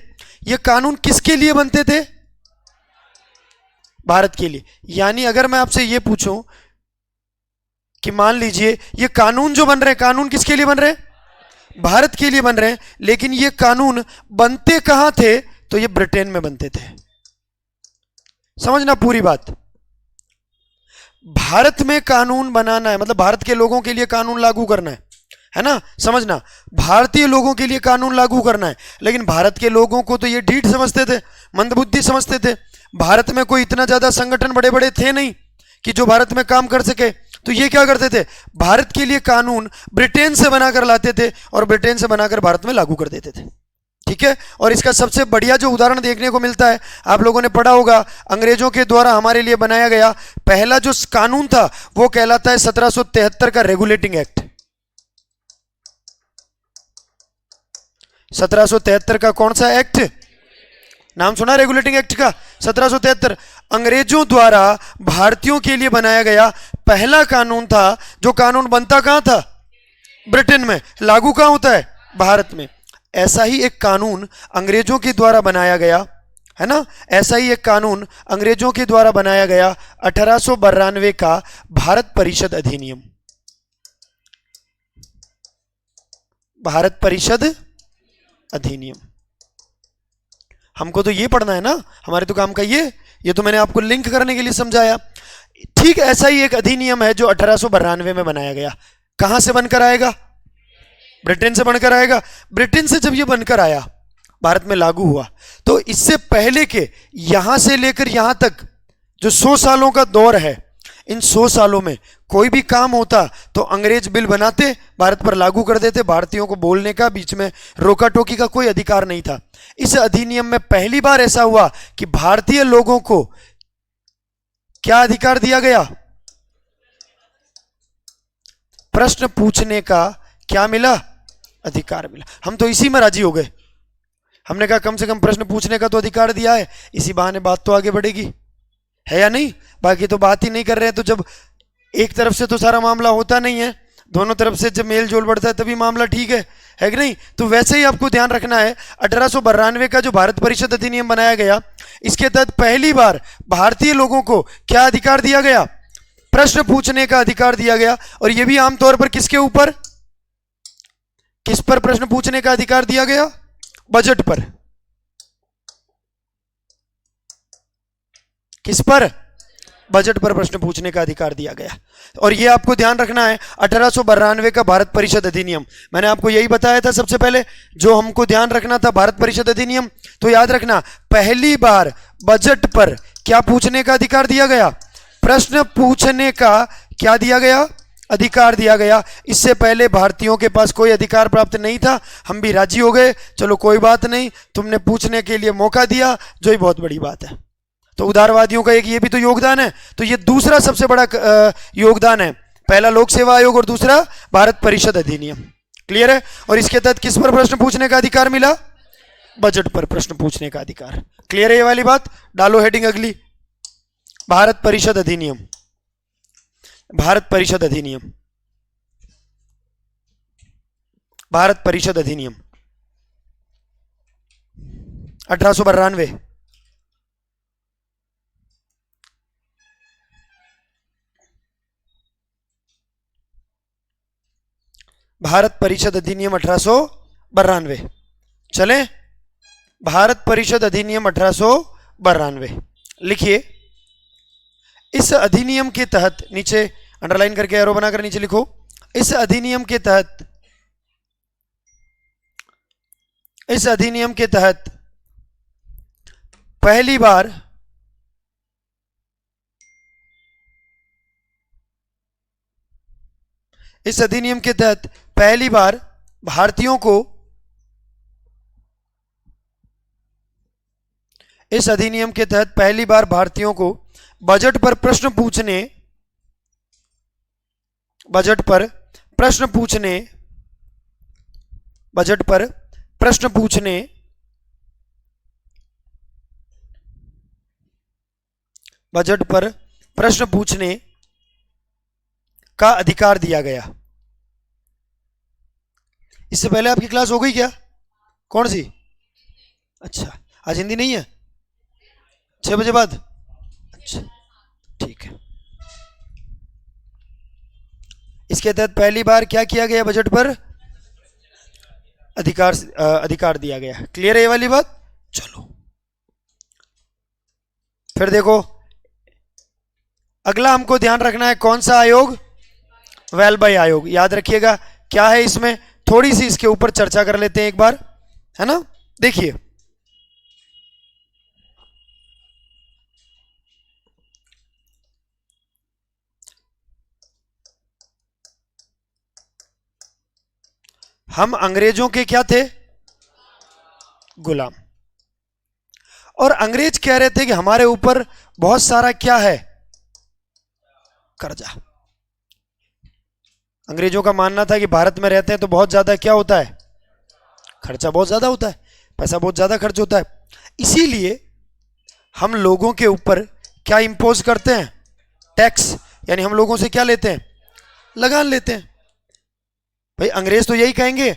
ये कानून किसके लिए बनते थे? भारत के लिए। यानी अगर मैं आपसे ये पूछूं कि मान लीजिए ये कानून जो बन रहे हैं, कानून किसके लिए बन रहे हैं? भारत के लिए बन रहे हैं। लेकिन ये कानून बनते कहां थे? तो ये ब्रिटेन में बनते थे। समझना पूरी बात। भारत में कानून बनाना है, मतलब भारत के लोगों के लिए कानून लागू करना है ना? समझना, भारतीय लोगों के लिए कानून लागू करना है। लेकिन भारत के लोगों को तो ये ढीठ समझते थे, मंदबुद्धि समझते थे। भारत में कोई इतना ज्यादा संगठन बड़े बड़े थे नहीं कि जो भारत में काम कर सके। तो ये क्या करते थे? भारत के लिए कानून ब्रिटेन से बनाकर लाते थे और ब्रिटेन से बनाकर भारत में लागू कर देते थे। ठीक है। और इसका सबसे बढ़िया जो उदाहरण देखने को मिलता है, आप लोगों ने पढ़ा होगा, अंग्रेजों के द्वारा हमारे लिए बनाया गया पहला जो कानून था वो कहलाता है 1773 का रेगुलेटिंग एक्ट। 1773 का कौन सा एक्ट? नाम सुना रेगुलेटिंग एक्ट का? 1773 अंग्रेजों द्वारा भारतीयों के लिए बनाया गया पहला कानून था। जो कानून बनता कहां था? ब्रिटेन में। लागू कहां होता है? भारत में। ऐसा ही एक कानून अंग्रेजों के द्वारा बनाया गया है ना, ऐसा ही एक कानून अंग्रेजों के द्वारा बनाया गया 1892 का भारत परिषद अधिनियम। भारत परिषद अधिनियम। हमको तो ये पढ़ना है ना, हमारे तो काम का ये तो मैंने आपको लिंक करने के लिए समझाया। ठीक ऐसा ही एक अधिनियम है जो 1892 में बनाया गया। कहां से बनकर आएगा? ब्रिटेन से बनकर आएगा। ब्रिटेन से जब ये बनकर आया, भारत में लागू हुआ, तो इससे पहले के यहां से लेकर यहां तक जो 100 सालों का दौर है, इन 100 सालों में कोई भी काम होता तो अंग्रेज बिल बनाते, भारत पर लागू कर देते। भारतीयों को बोलने का, बीच में रोका टोकी का कोई अधिकार नहीं था। इस अधिनियम में पहली बार ऐसा हुआ कि भारतीय लोगों को क्या अधिकार दिया गया? प्रश्न पूछने का क्या मिला? अधिकार मिला। हम तो इसी में राजी हो गए। हमने कहा कम से कम प्रश्न पूछने का तो अधिकार दिया है, इसी बहाने बात तो आगे बढ़ेगी, है या नहीं? बाकी तो बात ही नहीं कर रहे हैं। तो जब एक तरफ से तो सारा मामला होता नहीं है, दोनों तरफ से जब मेल जोल बढ़ता है तभी मामला ठीक है कि नहीं? तो वैसे ही आपको ध्यान रखना है, 1892 का जो भारत परिषद अधिनियम बनाया गया, इसके तहत पहली बार भारतीय लोगों को क्या अधिकार दिया गया? प्रश्न पूछने का अधिकार दिया गया। और यह भी आमतौर पर किसके ऊपर, किस पर प्रश्न पूछने का अधिकार दिया गया? बजट पर। किस पर? बजट पर प्रश्न पूछने का अधिकार दिया गया। और यह आपको ध्यान रखना है, 1892 का भारत परिषद अधिनियम, मैंने आपको यही बताया था सबसे पहले जो हमको ध्यान रखना था, भारत परिषद अधिनियम। तो याद रखना, पहली बार बजट पर क्या पूछने का अधिकार दिया गया? प्रश्न पूछने का क्या दिया गया? अधिकार दिया गया। इससे पहले भारतीयों के पास कोई अधिकार प्राप्त नहीं था। हम भी राजी हो गए, चलो कोई बात नहीं, तुमने पूछने के लिए मौका दिया, जो ही बहुत बड़ी बात है। तो उदारवादियों का एक ये भी तो योगदान है। तो ये दूसरा सबसे बड़ा योगदान है, पहला लोक सेवा आयोग और दूसरा भारत परिषद अधिनियम। क्लियर है? और इसके तहत किस पर प्रश्न पूछने का अधिकार मिला? बजट पर प्रश्न पूछने का अधिकार। क्लियर है ये वाली बात? डालो हेडिंग अगली, भारत परिषद अधिनियम। भारत परिषद अधिनियम, भारत परिषद अधिनियम 1892। भारत परिषद अधिनियम 1892। चले, भारत परिषद अधिनियम 1892 लिखिए। इस अधिनियम के तहत, नीचे अंडरलाइन करके एरो बनाकर नीचे लिखो, इस अधिनियम के तहत, इस अधिनियम के तहत पहली बार इस अधिनियम के तहत पहली बार भारतीयों को, इस अधिनियम के तहत पहली बार भारतीयों को बजट पर प्रश्न पूछने, बजट पर प्रश्न पूछने, बजट पर प्रश्न पूछने बजट पर प्रश्न पूछने का अधिकार दिया गया। इससे पहले आपकी क्लास हो गई क्या? कौन सी? अच्छा, आज हिंदी नहीं है? 6 बजे बाद? अच्छा, ठीक है। इसके तहत पहली बार क्या किया गया? बजट पर अधिकार दिया गया। क्लियर है ये वाली बात? चलो फिर देखो, अगला हमको ध्यान रखना है कौन सा आयोग? वेलबाई आयोग। याद रखिएगा क्या है इसमें, थोड़ी सी इसके ऊपर चर्चा कर लेते हैं एक बार, है ना। देखिए, हम अंग्रेजों के क्या थे? गुलाम। और अंग्रेज कह रहे थे कि हमारे ऊपर बहुत सारा क्या है? कर्जा। अंग्रेजों का मानना था कि भारत में रहते हैं तो बहुत ज्यादा क्या होता है? खर्चा बहुत ज्यादा होता है, पैसा बहुत ज्यादा खर्च होता है। इसीलिए हम लोगों के ऊपर क्या इंपोज करते हैं? टैक्स। यानी हम लोगों से क्या लेते हैं? लगान लेते हैं। भाई अंग्रेज तो यही कहेंगे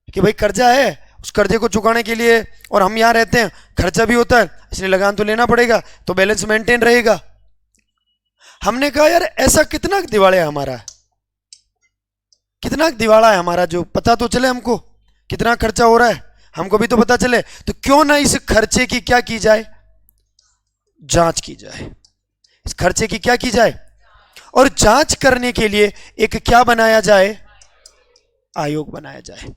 कि भाई कर्जा है, उस कर्जे को चुकाने के लिए, और हम यहाँ रहते हैं, खर्चा भी होता है, इसलिए लगान तो लेना पड़ेगा, तो बैलेंस मेंटेन रहेगा। हमने कहा यार ऐसा कितना दिवाला है हमारा, कितना दिवाला है हमारा, जो पता तो चले हमको कितना खर्चा हो रहा है, हमको भी तो पता चले। तो क्यों ना इस खर्चे की क्या की जाए? जांच की जाए। इस खर्चे की क्या की जाए? और जांच करने के लिए एक क्या बनाया जाए? आयोग बनाया जाए।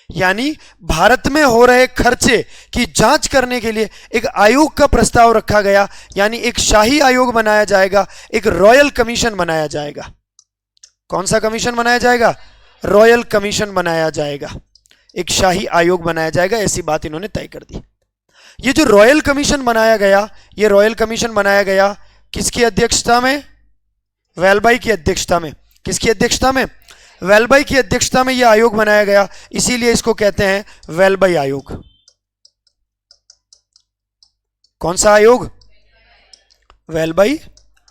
यानी भारत में हो रहे खर्चे की जांच करने के लिए एक आयोग का प्रस्ताव रखा गया, यानी एक शाही आयोग बनाया जाएगा, एक रॉयल कमीशन बनाया जाएगा। कौन सा कमीशन बनाया जाएगा? रॉयल कमीशन बनाया जाएगा, एक शाही आयोग बनाया जाएगा, ऐसी बात इन्होंने तय कर दी। ये जो रॉयल कमीशन बनाया गया, ये रॉयल कमीशन बनाया गया किसकी अध्यक्षता में? वेलबाई की अध्यक्षता में। किसकी अध्यक्षता में? वेलबाई की अध्यक्षता में यह आयोग बनाया गया, इसीलिए इसको कहते हैं वेलबाई आयोग। कौन सा आयोग? वेलबाई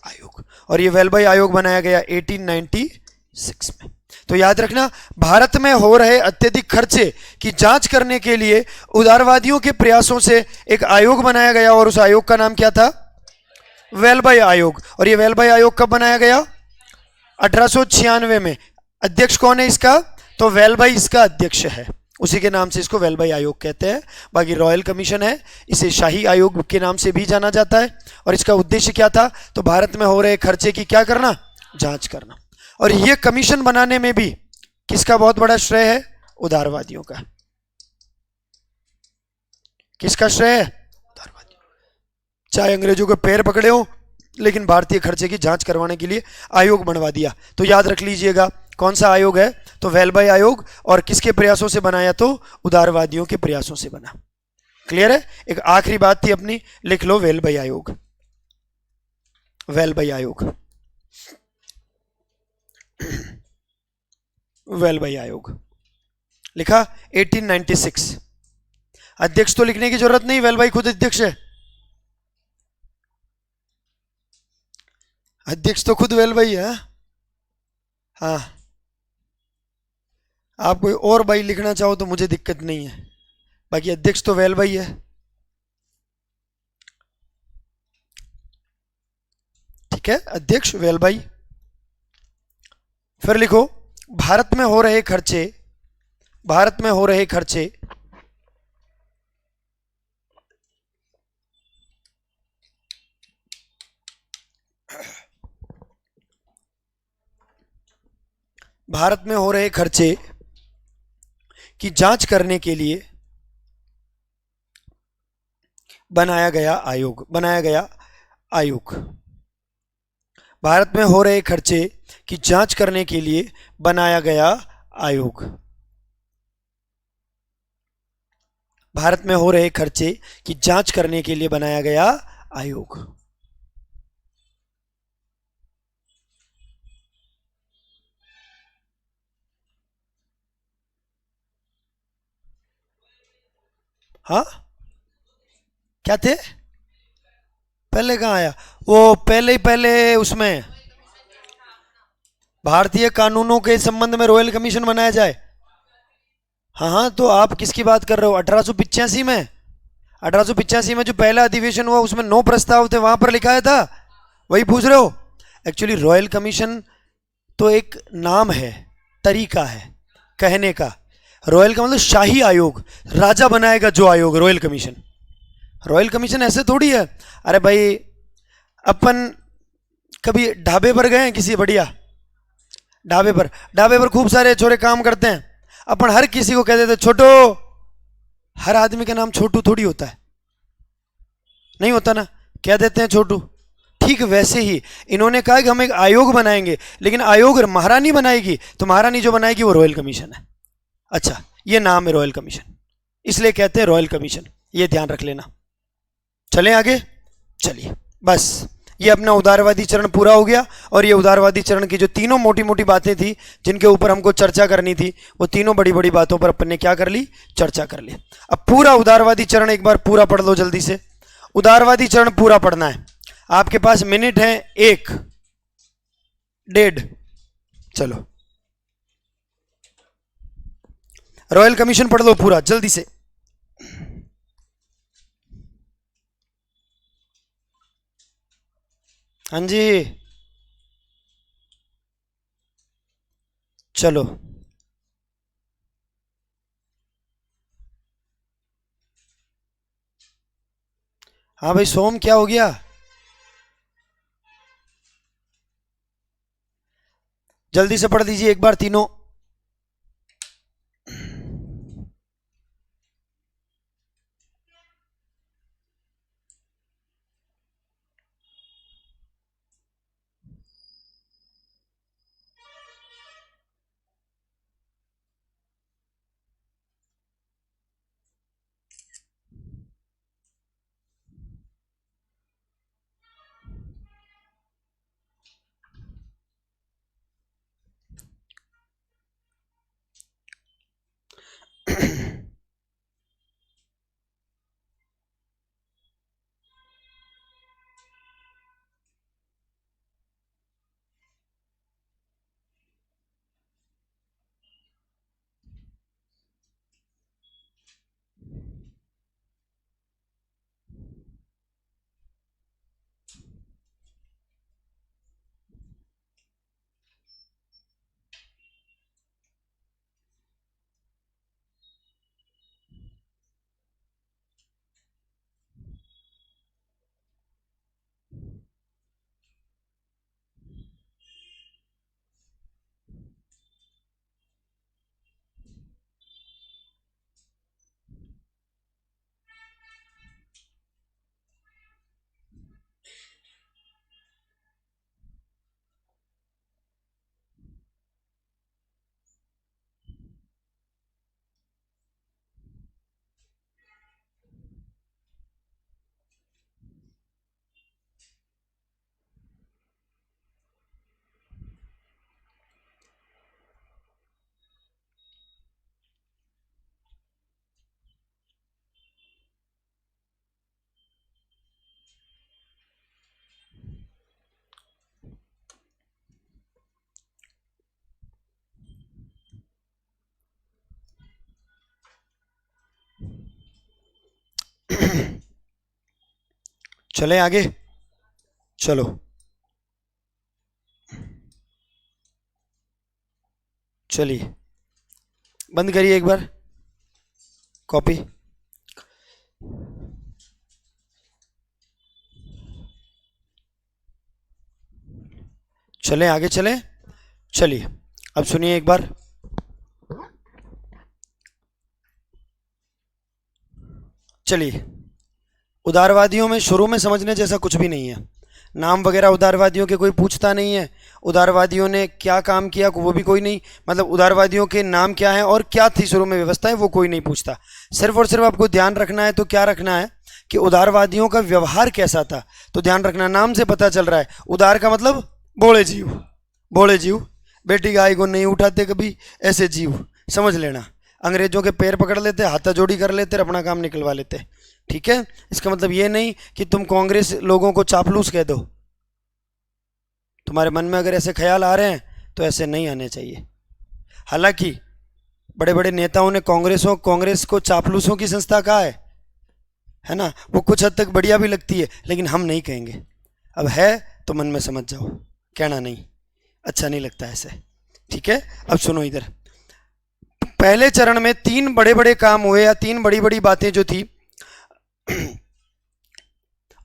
आयोग। और यह वेलबाई आयोग बनाया गया 1896 में। तो याद रखना, भारत में हो रहे अत्यधिक खर्चे की जांच करने के लिए उदारवादियों के प्रयासों से एक आयोग बनाया गया, और उस आयोग का नाम क्या था? वेलबाई आयोग। और यह वेलबाई आयोग कब बनाया गया? 1896 में। अध्यक्ष कौन है इसका? तो वेलबाई इसका अध्यक्ष है, उसी के नाम से इसको वेलबाई आयोग कहते हैं। बाकी रॉयल कमीशन है, इसे शाही आयोग के नाम से भी जाना जाता है। और इसका उद्देश्य क्या था? तो भारत में हो रहे खर्चे की क्या करना? जांच करना। और यह कमीशन बनाने में भी किसका बहुत बड़ा श्रेय है? उदारवादियों का। किसका श्रेय है? उदारवादियों। चाहे अंग्रेजों के पैर पकड़े हो, लेकिन भारतीय खर्चे की जांच करवाने के लिए आयोग बनवा दिया। तो याद रख लीजिएगा कौन सा आयोग है? तो वेलबाई आयोग। और किसके प्रयासों से बनाया? तो उदारवादियों के प्रयासों से बना। क्लियर है? एक आखिरी बात थी अपनी, लिख लो वेलबाई आयोग। वेलबाई आयोग, वेलबाई आयोग लिखा 1896। अध्यक्ष तो लिखने की जरूरत नहीं, वेलबाई खुद अध्यक्ष है। अध्यक्ष तो खुद वेलबाई है। हाँ, आप कोई और बाई लिखना चाहो तो मुझे दिक्कत नहीं है, बाकी अध्यक्ष तो वेलबाई है। ठीक है, अध्यक्ष वेलबाई। फिर लिखो, भारत में हो रहे खर्चे, भारत में हो रहे खर्चे भारत में हो रहे खर्चे की जांच करने के लिए बनाया गया आयोग। बनाया गया आयोग। भारत में हो रहे खर्चे की जांच करने के लिए बनाया गया आयोग। भारत में हो रहे खर्चे की जांच करने के लिए बनाया गया आयोग। हाँ, क्या थे? पहले कहाँ आया वो? पहले ही पहले उसमें भारतीय कानूनों के संबंध में रॉयल कमीशन बनाया जाए। हाँ हाँ, तो आप किसकी बात कर रहे हो? 1885 में, 1885 में जो पहला अधिवेशन हुआ उसमें 9 प्रस्ताव थे, वहां पर लिखाया था, वही पूछ रहे हो? एक्चुअली रॉयल कमीशन तो एक नाम है, तरीका है कहने का। रॉयल का मतलब शाही आयोग, राजा बनाएगा जो आयोग, रॉयल कमीशन। रॉयल कमीशन ऐसे थोड़ी है। अरे भाई, अपन कभी ढाबे पर गए हैं किसी बढ़िया ढाबे पर खूब सारे छोरे काम करते हैं, अपन हर किसी को कह देते छोटू। हर आदमी का नाम छोटू थोड़ी होता है, नहीं होता ना, कह देते हैं छोटू। ठीक वैसे ही इन्होंने कहा कि हम एक आयोग बनाएंगे, लेकिन आयोग महारानी बनाएगी, तो महारानी जो बनाएगी वो रॉयल कमीशन है। अच्छा, ये नाम है रॉयल कमीशन, इसलिए कहते हैं रॉयल कमीशन, ये ध्यान रख लेना। चलें आगे, चलिए। बस ये अपना उदारवादी चरण पूरा हो गया, और ये उदारवादी चरण की जो तीनों मोटी मोटी बातें थी जिनके ऊपर हमको चर्चा करनी थी, वो तीनों बड़ी बड़ी बातों पर अपन ने क्या कर ली? चर्चा कर ली। अब पूरा उदारवादी चरण एक बार पूरा पढ़ लो जल्दी से। उदारवादी चरण पूरा पढ़ना है, आपके पास मिनट है 1, 1.5। चलो, रॉयल कमीशन पढ़ लो पूरा जल्दी से। हाँ जी, चलो। हाँ भाई सोम, क्या हो गया? जल्दी से पढ़ दीजिए एक बार तीनों। चले आगे, चलो। चलिए, बंद करिए एक बार कॉपी। चलें आगे, चलें। चलिए, अब सुनिए एक बार। चलिए, उदारवादियों में शुरू में समझने जैसा कुछ भी नहीं है। नाम वगैरह उदारवादियों के कोई पूछता नहीं है, उदारवादियों ने क्या काम किया वो भी कोई नहीं, मतलब उदारवादियों के नाम क्या है और क्या थी शुरू में व्यवस्थाएं, वो कोई नहीं पूछता। सिर्फ और सिर्फ आपको ध्यान रखना है, तो क्या रखना है कि उदारवादियों का व्यवहार कैसा था। तो ध्यान रखना, नाम से पता चल रहा है, उदार का मतलब भोले जीव, भोले जीव, बेटी गाय को नहीं उठाते कभी, ऐसे जीव समझ लेना। अंग्रेजों के पैर पकड़ लेते, हाथा जोड़ी कर लेते, अपना काम निकलवा लेते। ठीक है, इसका मतलब ये नहीं कि तुम कांग्रेस लोगों को चापलूस कह दो। तुम्हारे मन में अगर ऐसे ख्याल आ रहे हैं तो ऐसे नहीं आने चाहिए। हालांकि बड़े बड़े नेताओं ने कांग्रेस को चापलूसों की संस्था कहा है ना, वो कुछ हद तक बढ़िया भी लगती है, लेकिन हम नहीं कहेंगे। अब है तो मन में समझ जाओ, कहना नहीं, अच्छा नहीं लगता ऐसे। ठीक है, अब सुनो इधर। पहले चरण में 3 बड़े बड़े काम हुए, या 3 बड़ी बड़ी बातें जो थी,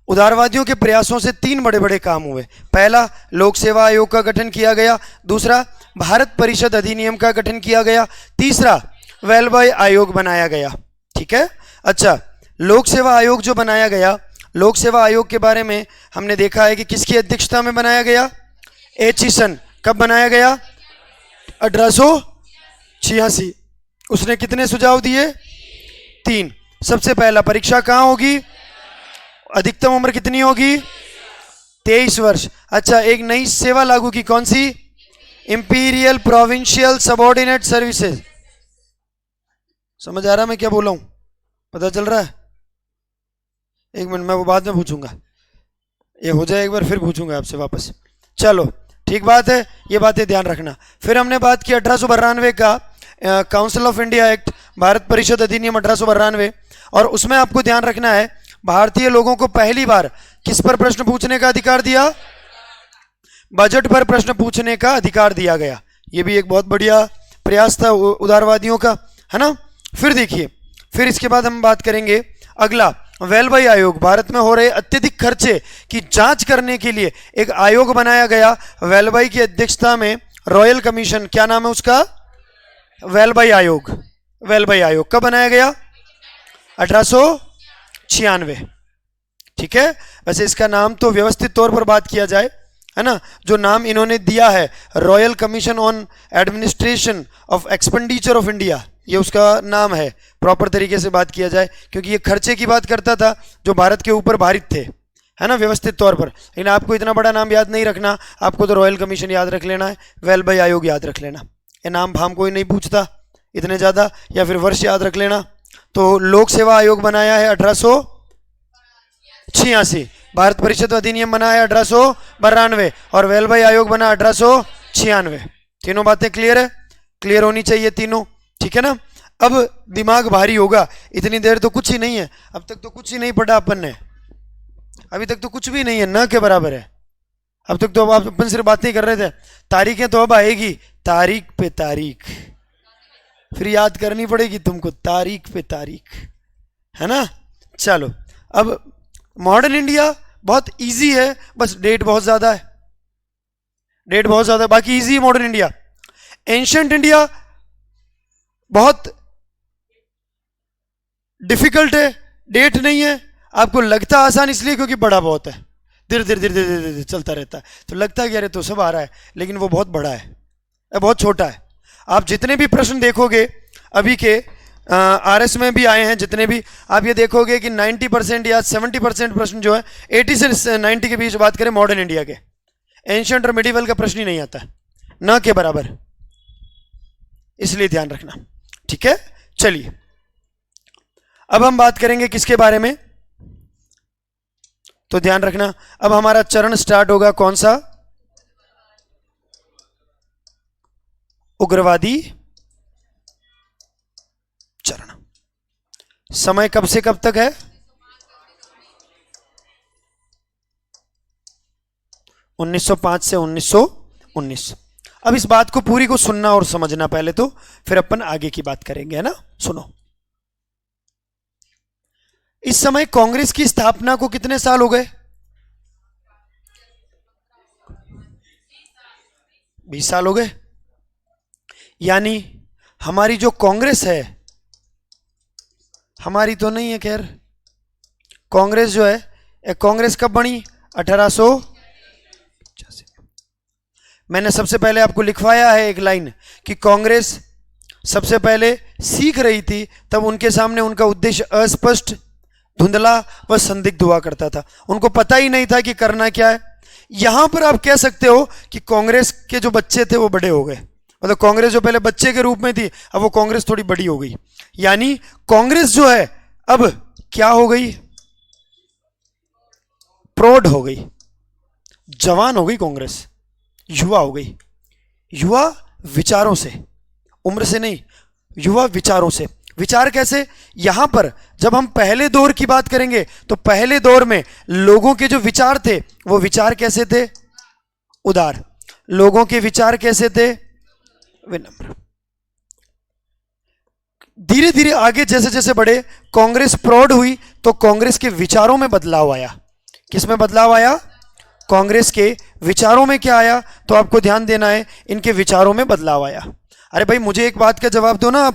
उदारवादियों के प्रयासों से 3 बड़े बड़े काम हुए। पहला, लोक सेवा आयोग का गठन किया गया। दूसरा, भारत परिषद अधिनियम का गठन किया गया। तीसरा, वेलबाई आयोग बनाया गया। ठीक है, अच्छा, लोक सेवा आयोग जो बनाया गया, लोक सेवा आयोग के बारे में हमने देखा है कि किसकी अध्यक्षता में बनाया गया? एचिसन। कब बनाया गया? 1886। उसने कितने सुझाव दिए? 3। सबसे पहला, परीक्षा कहाँ होगी? अधिकतम उम्र कितनी होगी? 23 वर्ष। अच्छा, एक नई सेवा लागू की, कौन सी? Imperial provincial subordinate services. समझ आ रहा मैं क्या बोला हूं? पता चल रहा है? एक मिनट, मैं वो बाद में पूछूंगा, ये हो जाए एक बार फिर पूछूंगा आपसे वापस। चलो ठीक बात है, ये बातें ध्यान रखना। फिर हमने बात की 1892 का council of India act, Bharat परिषद अधिनियम 1892, और उसमें आपको ध्यान रखना है भारतीय लोगों को पहली बार किस पर प्रश्न पूछने का अधिकार दिया? बजट पर प्रश्न पूछने का अधिकार दिया गया। ये भी एक बहुत बढ़िया प्रयास था उदारवादियों का, है ना। फिर देखिए, फिर इसके बाद हम बात करेंगे अगला, वेलबाई आयोग। भारत में हो रहे अत्यधिक खर्चे की जांच करने के लिए एक आयोग बनाया गया वेलबाई की अध्यक्षता में, रॉयल कमीशन। क्या नाम है उसका? वेलबाई आयोग। वेलबाई आयोग कब बनाया गया? 1896। ठीक है, वैसे इसका नाम तो व्यवस्थित तौर पर बात किया जाए, है ना, जो नाम इन्होंने दिया है royal commission on administration of expenditure of India, ये उसका नाम है। प्रॉपर तरीके से बात किया जाए, क्योंकि ये खर्चे की बात करता था जो भारत के ऊपर भारित थे, है ना, व्यवस्थित तौर पर। लेकिन आपको इतना बड़ा नाम याद नहीं रखना, आपको तो रॉयल कमीशन याद रख लेना है, वेलबाई आयोग याद रख लेना। ये नाम फाम कोई नहीं पूछता इतने ज़्यादा, या फिर वर्ष याद रख लेना। तो लोक सेवा आयोग बनाया है 1886, भारत परिषद अधिनियम बना है 1892, और वेलबाई आयोग बना 1896। तीनों बातें क्लियर है? क्लियर होनी चाहिए तीनों, ठीक है ना। अब दिमाग भारी होगा, इतनी देर तो कुछ ही नहीं है, अब तक तो कुछ ही नहीं पढ़ा अपन ने, अभी तक तो कुछ भी नहीं है, ना के बराबर है। अब तक तो अब अपन सिर्फ बातें कर रहे थे, तारीखें तो अब आएगी, तारीख पे तारीख, फिर याद करनी पड़ेगी तुमको, तारीख पे तारीख, है ना। चलो, अब मॉडर्न इंडिया बहुत इजी है, बस डेट बहुत ज्यादा है, डेट बहुत ज्यादा है, बाकी इजी है मॉडर्न इंडिया। एंशिएंट इंडिया बहुत डिफिकल्ट है, डेट नहीं है। आपको लगता आसान इसलिए क्योंकि बड़ा बहुत है, धीरे धीरे धीरे धीरे धीरे चलता रहता है, तो लगता है कि अरे तो सब आ रहा है, लेकिन वो बहुत बड़ा है, बहुत छोटा है। आप जितने भी प्रश्न देखोगे अभी के आरएस में भी आए हैं जितने भी, आप ये देखोगे कि 90% या 70% प्रश्न जो है 80 से 90 के बीच बात करें मॉडर्न इंडिया के, एंशिएंट और मिडिवल का प्रश्न ही नहीं आता, न के बराबर, इसलिए ध्यान रखना, ठीक है। चलिए, अब हम बात करेंगे किसके बारे में, तो ध्यान रखना, अब हमारा चरण स्टार्ट होगा कौन सा? उग्रवादी चरण। समय कब से कब तक है? 1905 से 1919। अब इस बात को पूरी को सुनना और समझना पहले तो, फिर अपन आगे की बात करेंगे, है ना। सुनो, इस समय कांग्रेस की स्थापना को कितने साल हो गए? 20 साल हो गए। यानी हमारी जो कांग्रेस है, हमारी तो नहीं है खैर, कांग्रेस जो है, कांग्रेस कब बनी? 1885। मैंने सबसे पहले आपको लिखवाया है एक लाइन कि कांग्रेस सबसे पहले सीख रही थी, तब उनके सामने उनका उद्देश्य अस्पष्ट, धुंधला व संदिग्ध हुआ करता था, उनको पता ही नहीं था कि करना क्या है। यहां पर आप कह सकते हो कि कांग्रेस के जो बच्चे थे वो बड़े हो गए, मतलब कांग्रेस जो पहले बच्चे के रूप में थी, अब वो कांग्रेस थोड़ी बड़ी हो गई। यानी कांग्रेस जो है अब क्या हो गई? प्रौढ़ हो गई, जवान हो गई कांग्रेस, युवा हो गई। युवा विचारों से, उम्र से नहीं, युवा विचारों से। विचार कैसे? यहां पर जब हम पहले दौर की बात करेंगे तो पहले दौर में लोगों के जो विचार थे वो विचार कैसे थे? उदार। लोगों के विचार कैसे थे? विनम्र। धीरे धीरे आगे जैसे जैसे बढ़े, कांग्रेस प्रौढ़ हुई तो कांग्रेस के विचारों में बदलाव आया। किसमें बदलाव आया? कांग्रेस के विचारों में क्या आया? तो आपको ध्यान देना है, इनके विचारों में बदलाव आया। अरे भाई मुझे एक बात का जवाब दो ना,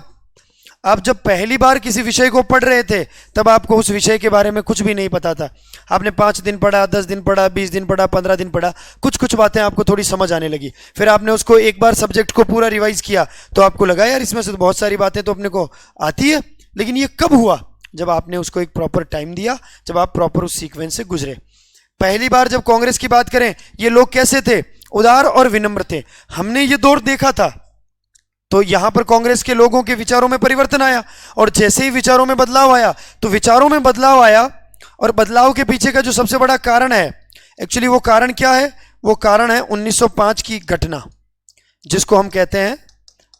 आप जब पहली बार किसी विषय को पढ़ रहे थे तब आपको उस विषय के बारे में कुछ भी नहीं पता था। आपने 5 दिन पढ़ा, 10 दिन पढ़ा, 20 दिन पढ़ा, 15 दिन पढ़ा, कुछ कुछ बातें आपको थोड़ी समझ आने लगी। फिर आपने उसको एक बार सब्जेक्ट को पूरा रिवाइज किया तो आपको लगा यार इसमें से तो बहुत सारी बातें तो अपने को आती है। लेकिन ये कब हुआ? जब आपने उसको एक प्रॉपर टाइम दिया, जब आप प्रॉपर उस सीक्वेंस से गुजरे। पहली बार जब कांग्रेस की बात करें, ये लोग कैसे थे? उदार और विनम्र थे। हमने ये दौर देखा था तो यहां पर कांग्रेस के लोगों के विचारों में परिवर्तन आया, और जैसे ही विचारों में बदलाव आया तो विचारों में बदलाव आया, और बदलाव के पीछे का जो सबसे बड़ा कारण है, एक्चुअली वो कारण क्या है? वो कारण है 1905 की घटना, जिसको हम कहते हैं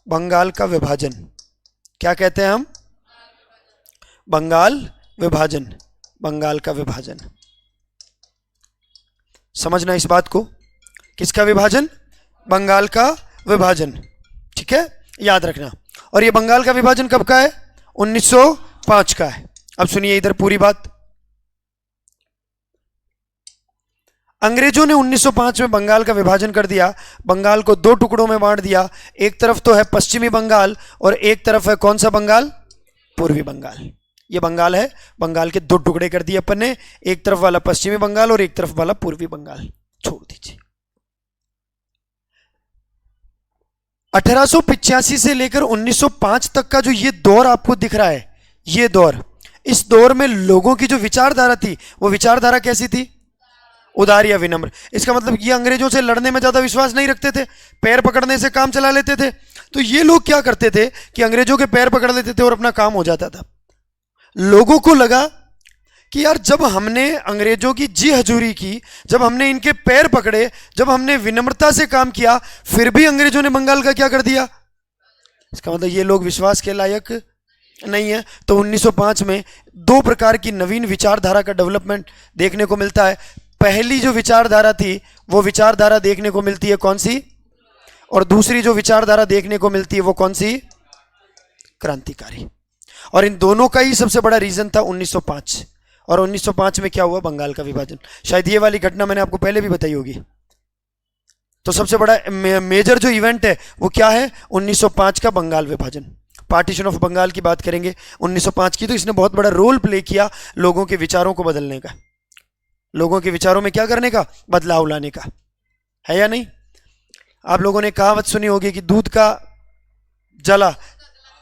बंगाल का विभाजन। क्या कहते हैं हम? बंगाल विभाजन। बंगाल का विभाजन, समझना इस बात को। किसका विभाजन? बंगाल का विभाजन, ठीक है, याद रखना। और ये बंगाल का विभाजन कब का है? 1905 का है। अब सुनिए इधर पूरी बात। अंग्रेजों ने 1905 में बंगाल का विभाजन कर दिया, बंगाल को 2 टुकड़ों में बांट दिया। एक तरफ तो है पश्चिमी बंगाल और एक तरफ है कौन सा बंगाल? पूर्वी बंगाल। ये बंगाल है, बंगाल के 2 टुकड़े कर दिए अपन ने, एक तरफ वाला पश्चिमी बंगाल और एक तरफ वाला पूर्वी बंगाल। छोड़ दीजिए। 1885 से लेकर 1905 तक का जो ये दौर आपको दिख रहा है, ये दौर, इस दौर में लोगों की जो विचारधारा थी वो विचारधारा कैसी थी? उदार या विनम्र। इसका मतलब ये अंग्रेजों से लड़ने में ज्यादा विश्वास नहीं रखते थे, पैर पकड़ने से काम चला लेते थे। तो ये लोग क्या करते थे कि अंग्रेजों के पैर पकड़ लेते थे और अपना काम हो जाता था। लोगों को लगा कि यार जब हमने अंग्रेजों की जी हजूरी की, जब हमने इनके पैर पकड़े, जब हमने विनम्रता से काम किया, फिर भी अंग्रेजों ने बंगाल का क्या कर दिया? इसका मतलब ये लोग विश्वास के लायक नहीं है। तो 1905 में 2 प्रकार की नवीन विचारधारा का डेवलपमेंट देखने को मिलता है। पहली जो विचारधारा थी वो विचारधारा देखने को मिलती है कौन सी? और दूसरी जो विचारधारा देखने को मिलती है वो कौन सी? क्रांतिकारी। और इन दोनों का ही सबसे बड़ा रीजन था 1905। और 1905 में क्या हुआ? बंगाल का विभाजन। शायद ये वाली घटना मैंने आपको पहले भी बताई होगी। तो सबसे बड़ा मेजर जो इवेंट है वो क्या है? 1905 का बंगाल विभाजन, पार्टीशन ऑफ बंगाल की बात करेंगे 1905 की। तो इसने बहुत बड़ा रोल प्ले किया लोगों के विचारों को बदलने का, लोगों के विचारों में क्या करने का? बदलाव लाने का, है या नहीं? आप लोगों ने कहावत सुनी होगी कि दूध का जला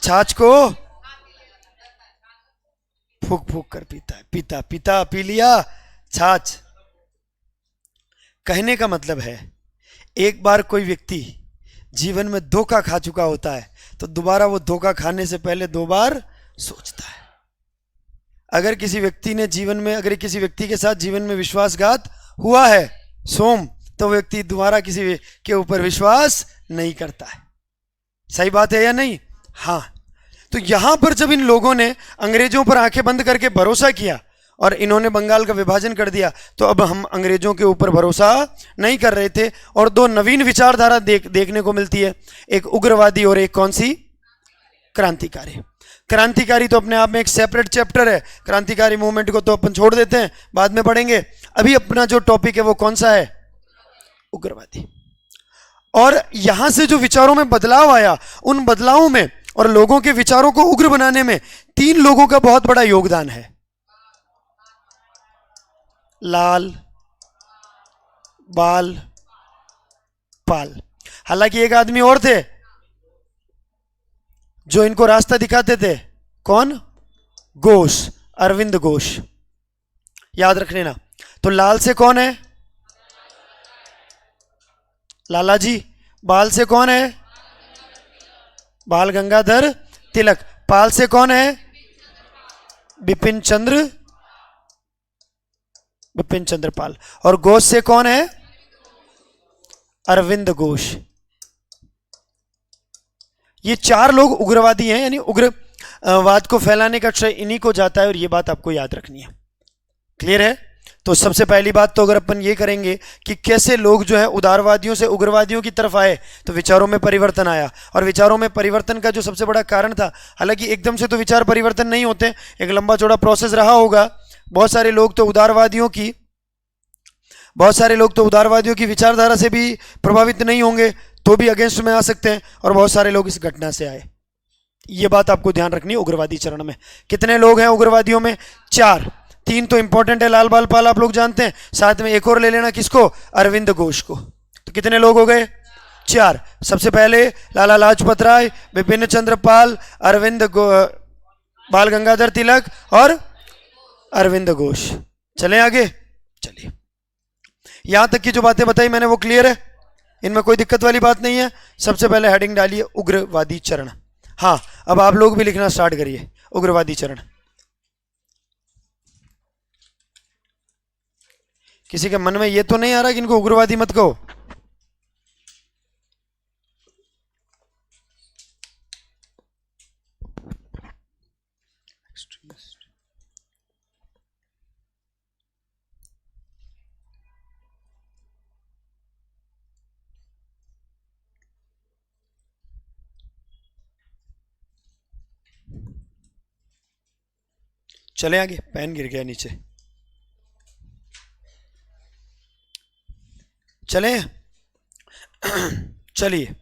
छाछ को फूक फूक कर पीता है, पीता पीता पी लिया छाछ। कहने का मतलब है एक बार कोई व्यक्ति जीवन में धोखा खा चुका होता है तो दोबारा वो धोखा खाने से पहले 2 बार सोचता है। अगर किसी व्यक्ति ने जीवन में, अगर किसी व्यक्ति के साथ जीवन में विश्वासघात हुआ है सोम, तो व्यक्ति दोबारा किसी के ऊपर विश्वास नहीं करता है। सही बात है या नहीं? हाँ। तो यहां पर जब इन लोगों ने अंग्रेजों पर आंखें बंद करके भरोसा किया और इन्होंने बंगाल का विभाजन कर दिया, तो अब हम अंग्रेजों के ऊपर भरोसा नहीं कर रहे थे। और 2 नवीन विचारधारा देखने को मिलती है, एक उग्रवादी और एक कौन सी? क्रांतिकारी। क्रांतिकारी तो अपने आप में एक सेपरेट चैप्टर है, क्रांतिकारी मूवमेंट को तो अपन छोड़ देते हैं, बाद में पढ़ेंगे। अभी अपना जो टॉपिक है वो कौन सा है? उग्रवादी। और यहां से जो विचारों में बदलाव आया, उन बदलावों में और लोगों के विचारों को उग्र बनाने में 3 लोगों का बहुत बड़ा योगदान है। लाल, बाल, पाल। हालांकि एक आदमी और थे जो इनको रास्ता दिखाते थे। कौन? घोष, अरविंद घोष। याद रख लेना। तो लाल से कौन है? लाला जी। बाल से कौन है? बाल गंगाधर तिलक। पाल से कौन है? बिपिन चंद्र पाल। और घोष से कौन है? अरविंद घोष। ये चार लोग उग्रवादी हैं, यानी उग्रवाद को फैलाने का श्रेय इन्हीं को जाता है, और ये बात आपको याद रखनी है। क्लियर है? तो सबसे पहली बात तो अगर अपन ये करेंगे कि कैसे लोग जो है उदारवादियों से उग्रवादियों की तरफ आए, तो विचारों में परिवर्तन आया। और विचारों में परिवर्तन का जो सबसे बड़ा कारण था, हालांकि एकदम से तो विचार परिवर्तन नहीं होते, एक लंबा चौड़ा प्रोसेस रहा होगा। बहुत सारे लोग तो उदारवादियों की विचारधारा से भी प्रभावित नहीं होंगे, तो भी अगेंस्ट में आ सकते हैं, और बहुत सारे लोग इस घटना से आए। ये बात आपको ध्यान रखनी है। उग्रवादी चरण में कितने लोग हैं उग्रवादियों में? 4। 3 तो इंपॉर्टेंट है, लाल बाल पाल आप लोग जानते हैं, साथ में एक और ले लेना, किसको? अरविंद घोष को। तो कितने लोग हो गए? 4। सबसे पहले लाला लाजपत राय, बिपिन चंद्र पाल, बाल गंगाधर तिलक और अरविंद घोष। चलें आगे। चलिए, यहां तक की जो बातें बताई मैंने वो क्लियर है, इनमें कोई दिक्कत वाली बात नहीं है। सबसे पहले हेडिंग डालिए उग्रवादी चरण। हाँ, अब आप लोग भी लिखना स्टार्ट करिए उग्रवादी चरण। किसी के मन में ये तो नहीं आ रहा कि इनको उग्रवादी मत कहो? चले आगे, पेन गिर गया नीचे। चले चलिए,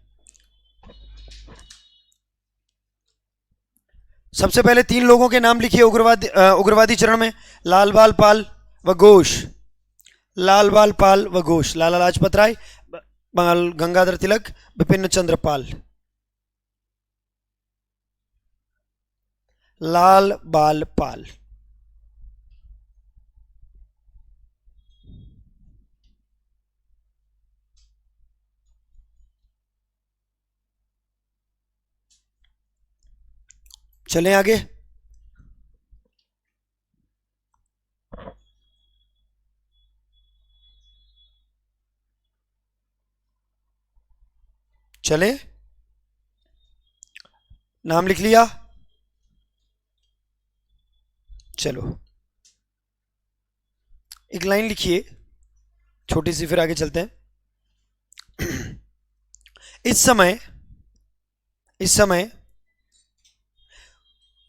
सबसे पहले 3 लोगों के नाम लिखिए उग्रवादी चरण में। लाल बाल पाल व घोष। लाल बाल पाल व घोष, लाला लाजपत राय, बाल गंगाधर तिलक, बिपिन चंद्र पाल। लाल बाल पाल। चलें आगे। चलें, नाम लिख लिया? चलो, एक लाइन लिखिए छोटी सी, फिर आगे चलते हैं। इस समय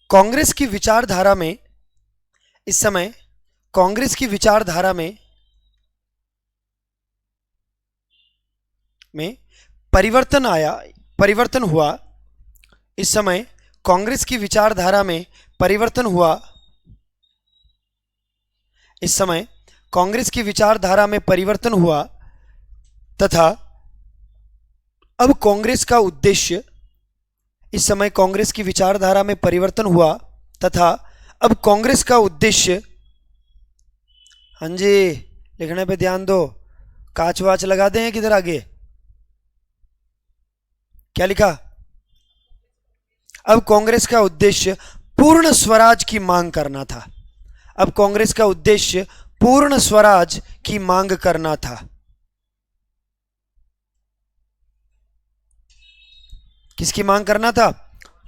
कांग्रेस की विचारधारा में, इस समय कांग्रेस की विचारधारा में परिवर्तन हुआ। इस समय कांग्रेस की विचारधारा में परिवर्तन हुआ। इस समय कांग्रेस की विचारधारा में परिवर्तन हुआ तथा अब कांग्रेस का उद्देश्य, इस समय कांग्रेस की विचारधारा में परिवर्तन हुआ तथा अब कांग्रेस का उद्देश्य, हाँ जी लिखने पे ध्यान दो, कांच वाच लगा दें किधर आगे? क्या लिखा? अब कांग्रेस का उद्देश्य पूर्ण स्वराज की मांग करना था। अब कांग्रेस का उद्देश्य पूर्ण स्वराज की मांग करना था। किसकी मांग करना था?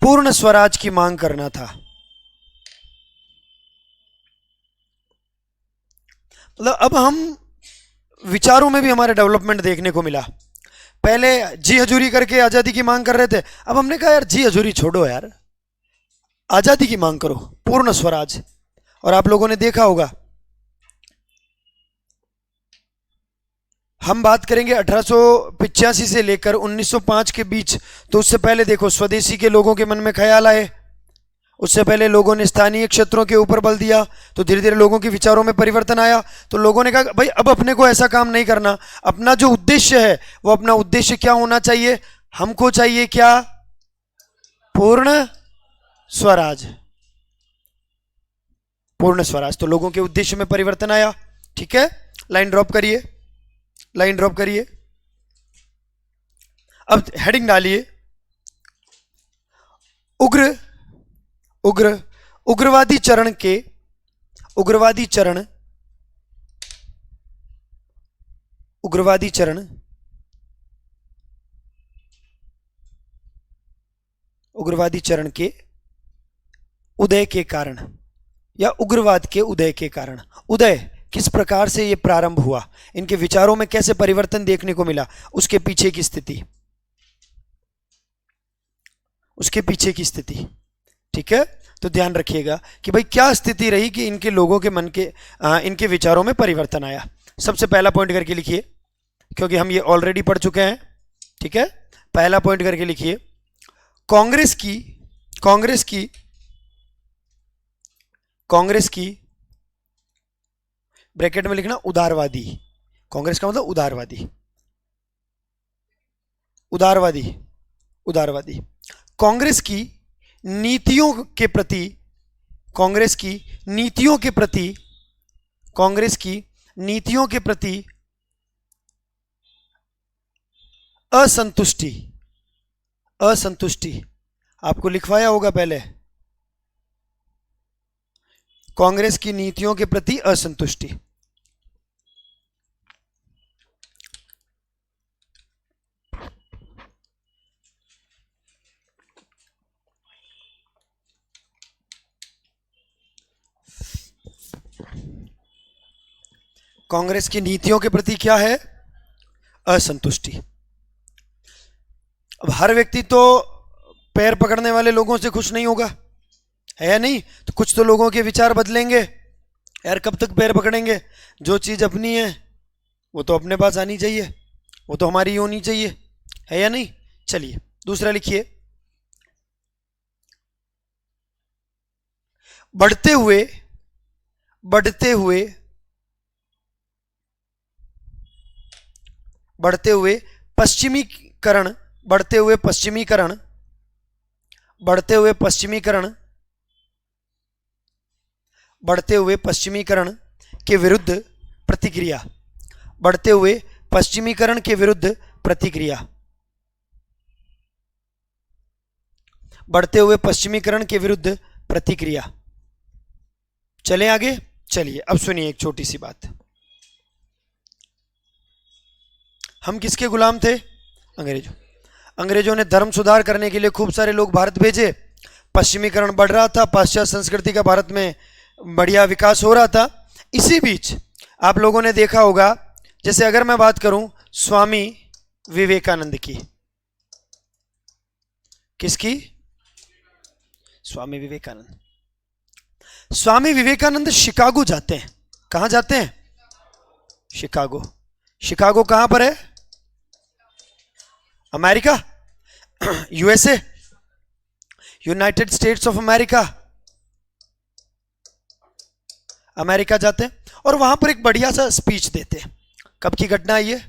पूर्ण स्वराज की मांग करना था। मतलब अब हम विचारों में भी हमारे डेवलपमेंट देखने को मिला। पहले जी हजूरी करके आजादी की मांग कर रहे थे, अब हमने कहा यार जी हजूरी छोड़ो यार, आजादी की मांग करो, पूर्ण स्वराज। और आप लोगों ने देखा होगा, हम बात करेंगे 1885 से लेकर 1905 के बीच, तो उससे पहले देखो स्वदेशी के लोगों के मन में ख्याल आए, उससे पहले लोगों ने स्थानीय क्षेत्रों के ऊपर बल दिया, तो धीरे धीरे लोगों के विचारों में परिवर्तन आया। तो लोगों ने कहा भाई अब अपने को ऐसा काम नहीं करना, अपना जो उद्देश्य है वो अपना उद्देश्य क्या होना चाहिए? हमको चाहिए क्या? पूर्ण स्वराज। पूर्ण स्वराज। तो लोगों के उद्देश्य में परिवर्तन आया। ठीक है, लाइन ड्रॉप करिए, लाइन ड्रॉप करिए। अब हेडिंग डालिए उग्रवादी चरण के उग्रवादी चरण उग्रवादी चरण उग्रवादी चरण के उदय के कारण या उग्रवाद के उदय के कारण, उदय किस प्रकार से ये प्रारंभ हुआ, इनके विचारों में कैसे परिवर्तन देखने को मिला, उसके पीछे की स्थिति, उसके पीछे की स्थिति। ठीक है, तो ध्यान रखिएगा कि भाई क्या स्थिति रही कि इनके लोगों के मन के इनके विचारों में परिवर्तन आया। सबसे पहला पॉइंट करके लिखिए, क्योंकि हम ये ऑलरेडी पढ़ चुके हैं। ठीक है, पहला पॉइंट करके लिखिए, कांग्रेस की ब्रैकेट में लिखना उदारवादी। कांग्रेस का मतलब उदारवादी, उदारवादी, उदारवादी। कांग्रेस की नीतियों के प्रति, कांग्रेस की नीतियों के प्रति, कांग्रेस की नीतियों के प्रति असंतुष्टि, असंतुष्टि आपको लिखवाया होगा पहले, कांग्रेस की नीतियों के प्रति असंतुष्टि। कांग्रेस की नीतियों के प्रति क्या है? असंतुष्टि। अब हर व्यक्ति तो पैर पकड़ने वाले लोगों से खुश नहीं होगा, है या नहीं? तो कुछ तो लोगों के विचार बदलेंगे। यार कब तक पैर पकड़ेंगे? जो चीज अपनी है वो तो अपने पास आनी चाहिए, वो तो हमारी होनी चाहिए, है या नहीं? चलिए दूसरा लिखिए, बढ़ते हुए बढ़ते हुए बढ़ते हुए पश्चिमीकरण, बढ़ते हुए पश्चिमीकरण, बढ़ते हुए पश्चिमीकरण, बढ़ते हुए पश्चिमीकरण के विरुद्ध प्रतिक्रिया, बढ़ते हुए पश्चिमीकरण के विरुद्ध प्रतिक्रिया, बढ़ते हुए पश्चिमीकरण के विरुद्ध प्रतिक्रिया। चले आगे, चलिए अब सुनिए एक छोटी सी बात। हम किसके गुलाम थे? अंग्रेजों। अंग्रेजों ने धर्म सुधार करने के लिए खूब सारे लोग भारत भेजे, पश्चिमीकरण बढ़ रहा था, पाश्चात्य संस्कृति का भारत में बढ़िया विकास हो रहा था। इसी बीच आप लोगों ने देखा होगा, जैसे अगर मैं बात करूं स्वामी विवेकानंद की, किसकी? स्वामी विवेकानंद। स्वामी विवेकानंद शिकागो जाते हैं। कहां जाते हैं? शिकागो। शिकागो कहां पर है? America, USA, United states of America, America जाते हैं और वहां पर एक बढ़िया सा स्पीच देते हैं। कब की घटना है ये?